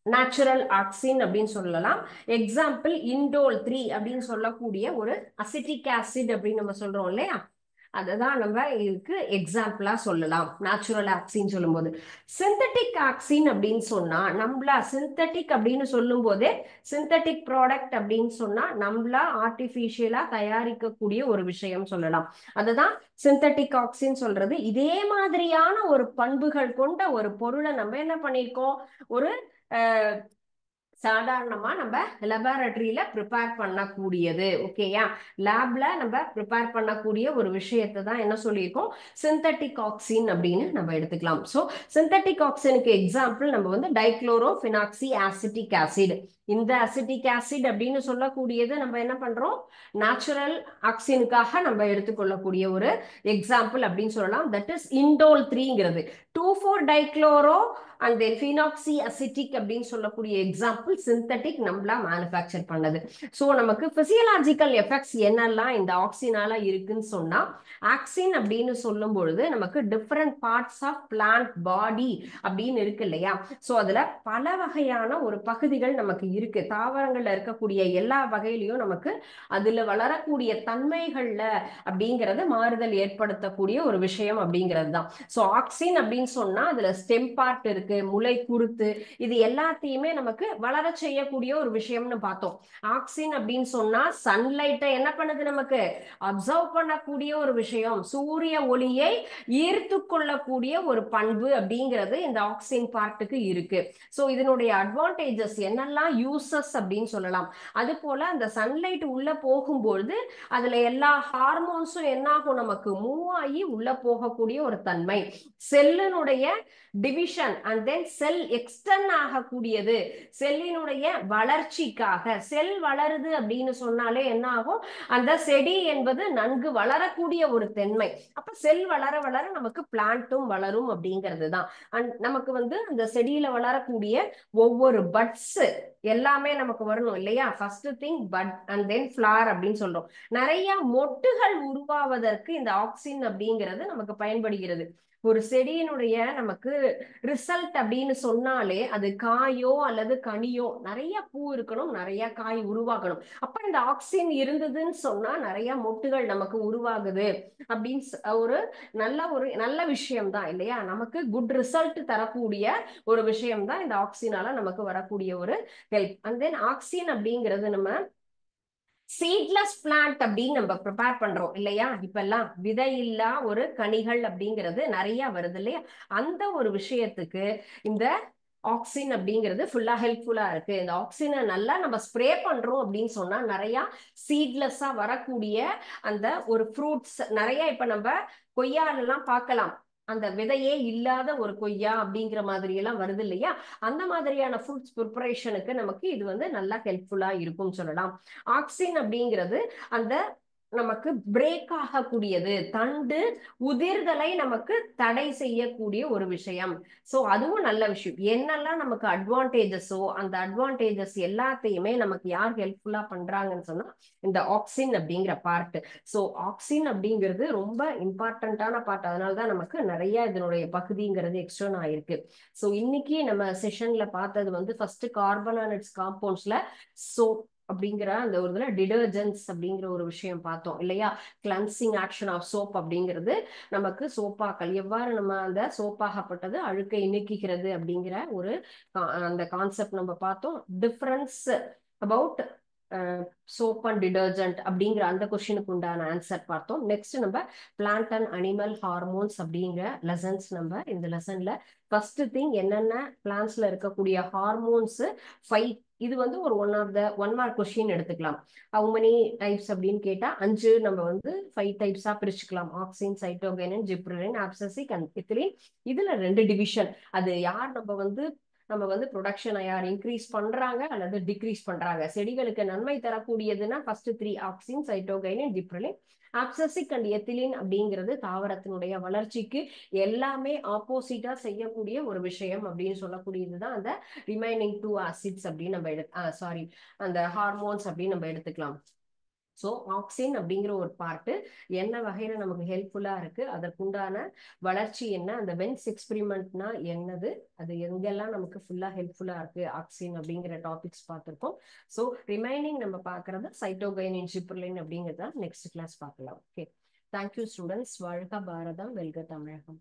natural auxin அப்படின்னு சொல்லலாம். எக்ஸாம்பிள் இண்டோல் 3 அப்படின்னு சொல்லக்கூடிய ஒரு அசிட்டிக் ஆசிட் அப்படின்னு நம்ம சொல்றோம் இல்லையா, அததான் நம்ம இதுக்கு எக்ஸாம்பிளா சொல்லலாம் நேச்சுரல் ஆக்சின் சொல்லும்போது. சிந்தட்டிக் ஆக்சின் அப்படின்னு சொன்னா நம்மளா சிந்தட்டிக் அப்படின்னு சொல்லும் போதே சிந்தட்டிக் ப்ராடக்ட் அப்படின்னு சொன்னா நம்மளா ஆர்டிபிஷியலா தயாரிக்கக்கூடிய ஒரு விஷயம் சொல்லலாம். அதுதான் சிந்தட்டிக் ஆக்சின் சொல்றது. இதே மாதிரியான ஒரு பண்புகள் கொண்ட ஒரு பொருளை நம்ம என்ன பண்ணிருக்கோம், ஒரு சாதாரணமா நம்ம லெபார்டரியில ப்ரிப்பேர் பண்ணக்கூடியது. ஓகேயா, லேப்ல நம்ம ப்ரிப்பேர் பண்ணக்கூடிய ஒரு விஷயத்தை தான் என்ன சொல்லியிருக்கோம், சிந்தட்டிக் ஆக்சின் அப்படின்னு நம்ம எடுத்துக்கலாம். ஸோ சிந்தட்டிக் ஆக்சினுக்கு எக்ஸாம்பிள் நம்ம வந்து டைக்ளோரோபினாக்சி ஆசிட்டிக் ஆசிட். இந்த அசிட்டிக் ஆசிட் அப்படின்னு சொல்லக்கூடியது நம்ம என்ன பண்றோம், நேச்சுரல் ஆக்சினுக்காக நம்ம எடுத்துக்கொள்ளக்கூடிய ஒரு எக்ஸாம்பிள் அப்படின்னு சொல்லலாம். தட் இஸ் இண்டோல் 3ங்கிறது 2,4-டைக்ளோரோ அண்ட் தென் பினாக்சி அசிட்டிக் அப்படின்னு சொல்லக்கூடிய எக்ஸாம்பிள் சிந்தட்டிக் நம்மளா மேனுஃபேக்சர் பண்ணது. ஸோ நமக்கு பிசியலாஜிக்கல் எஃபெக்ட்ஸ் என்னெல்லாம் இந்த ஆக்சினால இருக்குன்னு சொன்னா, ஆக்சின் அப்படின்னு சொல்லும் பொழுது நமக்கு different parts of plant body அப்படின்னு இருக்கு இல்லையா. ஸோ அதுல பல வகையான ஒரு பகுதிகள் நமக்கு இருக்கு. தாவரங்கள்ல இருக்கக்கூடிய எல்லா வகையிலையும் நமக்கு அதுல வளரக்கூடிய தன்மைகள்ல அப்படிங்கறது மாறுதல் ஏற்படுத்தக்கூடிய ஒரு விஷயம் அப்படிங்கிறது தான். ஸோ ஆக்சின் அப்படின்னு சொன்னா அதுல ஸ்டெம் பார்ட் இருக்கு, முளை குருத்து, இது எல்லாத்தையுமே நமக்கு வளர செய்யக்கூடிய ஒரு விஷயம்னு பார்த்தோம். ஆக்சின் அப்படின்னு சொன்னா சன்லைட்டை என்ன பண்ணுது, நமக்கு அப்சர்வ் பண்ணக்கூடிய ஒரு விஷயம், சூரிய ஒளியை ஈர்த்து கொள்ளக்கூடிய ஒரு பண்பு அப்படிங்கிறது இந்த ஆக்சின் பார்ட்டுக்கு இருக்கு. ஸோ இதனுடைய அட்வான்டேஜஸ் என்னெல்லாம் யூசஸ் அப்படின்னு சொல்லலாம். அது போல அந்த சன்லைட் உள்ள போகும்போது அதுல எல்லா ஹார்மோன்ஸும் என்ன ஆகும், நமக்கு மூவ் ஆகி உள்ள போகக்கூடிய ஒரு தன்மை. செல்லினுடைய division and then cell extend ஆகக்கூடியது, செல்லினுடைய வளர்ச்சிக்காக. செல் வளருது அப்படின்னு சொன்னாலே என்ன ஆகும், அந்த செடி என்பது நன்கு வளரக்கூடிய ஒரு தன்மை. அப்ப செல் வளர வளர நமக்கு பிளான்ட்டும் வளரும் அப்படிங்கிறது தான். நமக்கு வந்து அந்த செடியில வளரக்கூடிய ஒவ்வொரு பட்ஸ் எல்லாமே நமக்கு வரணும் இல்லையா. First thing but and then flower அப்படின்னு சொல்றோம். நிறைய மொட்டுகள் உருவாவதற்கு இந்த ஆக்சின் அப்படிங்கிறது நமக்கு பயன்படுகிறது. ஒரு செடியினுடைய நமக்கு ரிசல்ட் அப்படின்னு சொன்னாலே அது காயோ அல்லது கனியோ, நிறைய பூ இருக்கணும், நிறைய காய் உருவாகணும். அப்ப இந்த ஆக்சின் இருந்ததுன்னு சொன்னா நிறைய மொட்டுகள் நமக்கு உருவாகுது அப்படின்னு ஒரு நல்ல விஷயம் தான் இல்லையா? நமக்கு குட் ரிசல்ட் தரக்கூடிய ஒரு விஷயம் தான் இந்த ஆக்சினால நமக்கு வரக்கூடிய ஒரு ஹெல்ப். அண்ட் தென் ஆக்சின் அப்படிங்கிறது நம்ம சீட்லெஸ் பிளான்ட் அப்படின்னு நம்ம ப்ரிப்பேர் பண்றோம் இல்லையா? இப்ப எல்லாம் விதையில்லா ஒரு கனிகள் அப்படிங்கிறது நிறைய வருது இல்லையா? அந்த ஒரு விஷயத்துக்கு இந்த ஆக்சின் அப்படிங்கிறது ஃபுல்லா ஹெல்ப்ஃபுல்லா இருக்கு. இந்த ஆக்சினை நல்லா நம்ம ஸ்ப்ரே பண்றோம் அப்படின்னு சொன்னா நிறைய சீட்லெஸ்ஸா வரக்கூடிய அந்த ஒரு ஃப்ரூட்ஸ் நிறைய இப்ப நம்ம கொய்யாலெல்லாம் பார்க்கலாம். அந்த விதையே இல்லாத ஒரு கொய்யா அப்படிங்கிற மாதிரி எல்லாம் வருது இல்லையா? அந்த மாதிரியான ஃபுட்ஸ் ப்ரிப்பரேஷனுக்கு நமக்கு இது வந்து நல்லா ஹெல்ப்ஃபுல்லா இருக்கும்னு சொல்லலாம். ஆக்சின் அப்படிங்கிறது அந்த நமக்கு பிரேக் ஆகக்கூடியது, தண்டு உதிர்தலை நமக்கு தடை செய்யக்கூடிய ஒரு விஷயம். சோ அதுவும் நல்ல விஷயம். என்னெல்லாம் நமக்கு அட்வான்டேஜஸோ அந்த அட்வான்டேஜஸ் எல்லாத்தையுமே நமக்கு யார் ஹெல்ப்ஃபுல்லா பண்றாங்கன்னு சொன்னா இந்த ஆக்சின் அப்படிங்கிற பார்ட். சோ ஆக்சின் அப்படிங்கிறது ரொம்ப இம்பார்ட்டன்டான பார்ட். அதனாலதான் நமக்கு நிறைய இதனுடைய பகுதிங்கிறது எக்ஸ்டர்ன் ஆயிருக்கு. சோ இன்னைக்கு நம்ம செஷன்ல பார்த்தது வந்து ஃபர்ஸ்ட் கார்பன் அண்ட் இட்ஸ் காம்பவுண்ட்ஸ்ல சோப் அப்படிங்கிற அந்த ஒரு இதுல டிடர்ஜென்ட்ஸ் அப்படிங்கிற ஒரு விஷயம் பார்த்தோம் இல்லையா? கிளன்சிங் ஆக்ஷன் ஆஃப் சோப் அப்படிங்கிறது நமக்கு சோப்பாக்கள் எவ்வாறு நம்ம அந்த சோப்பாகப்பட்டது அழுக்கை நீக்குகிறது அப்படிங்கிற ஒரு அந்த கான்செப்ட் நம்ம பார்த்தோம். Difference about soap and detergent அப்படிங்கிற அந்த கொஸ்டினுக்கு உண்டான ஆன்சர் பார்த்தோம். நெக்ஸ்ட் நம்ம பிளான்ட் அண்ட் அனிமல் ஹார்மோன்ஸ் அப்படிங்கிற லெசன்ஸ் நம்ம இந்த லெசன்ல ஃபர்ஸ்ட் திங் என்னென்ன பிளான்ட்ஸ்ல இருக்கக்கூடிய ஹார்மோன்ஸ் 5. இது வந்து ஒரு ஒன் மார்க் கொஸ்டின் எடுத்துக்கலாம். ஹவு மெனி டைப்ஸ் அப்படின்னு கேட்டா 5 நம்ம வந்து 5 டைப்ஸா பிரிச்சுக்கலாம். Auxin, cytokinin, gibberellin, abscisic and ethylene. இதுல 2 டிவிஷன். அது யார் நம்ம வந்து ப்ரொடக்ஷனை யார் இன்க்ரீஸ் பண்றாங்க அல்லது டிக்ரீஸ் பண்றாங்க. செடிகளுக்கு நன்மை தரக்கூடியதுன்னா first 3 auxin, cytokinin, gibberellin. Abscisic and ethylene அப்படிங்கிறது தாவரத்தினுடைய வளர்ச்சிக்கு எல்லாமே ஆப்போசிட்டா செய்யக்கூடிய ஒரு விஷயம் அப்படின்னு சொல்லக்கூடியதுதான் அந்த ரிமைனிங் 2 ஆசிட்ஸ் அப்படின்னு நம்ம அந்த ஹார்மோன்ஸ் அப்படின்னு நம்ம எடுத்துக்கலாம். ஸோ ஆக்சின் அப்படிங்கிற ஒரு பார்ட்டு என்ன வகையில நமக்கு ஹெல்ப்ஃபுல்லா இருக்கு, அதற்குண்டான வளர்ச்சி என்ன, அந்த வென்ஸ் எக்ஸ்பெரிமெண்ட்னா என்னது, அது எங்கெல்லாம் நமக்கு ஃபுல்லா ஹெல்ப்ஃபுல்லா இருக்கு ஆக்சின் அப்படிங்கிற டாபிக்ஸ் பார்த்திருக்கோம். ஸோ ரிமைனிங் நம்ம பார்க்கறது சைட்டோகைனின், ஜிப்ரலின் அப்படிங்கிறத நெக்ஸ்ட் கிளாஸ் பார்க்கலாம். Okay, thank you students. வாழ்க பாரதம், வெல்க தமிழகம்.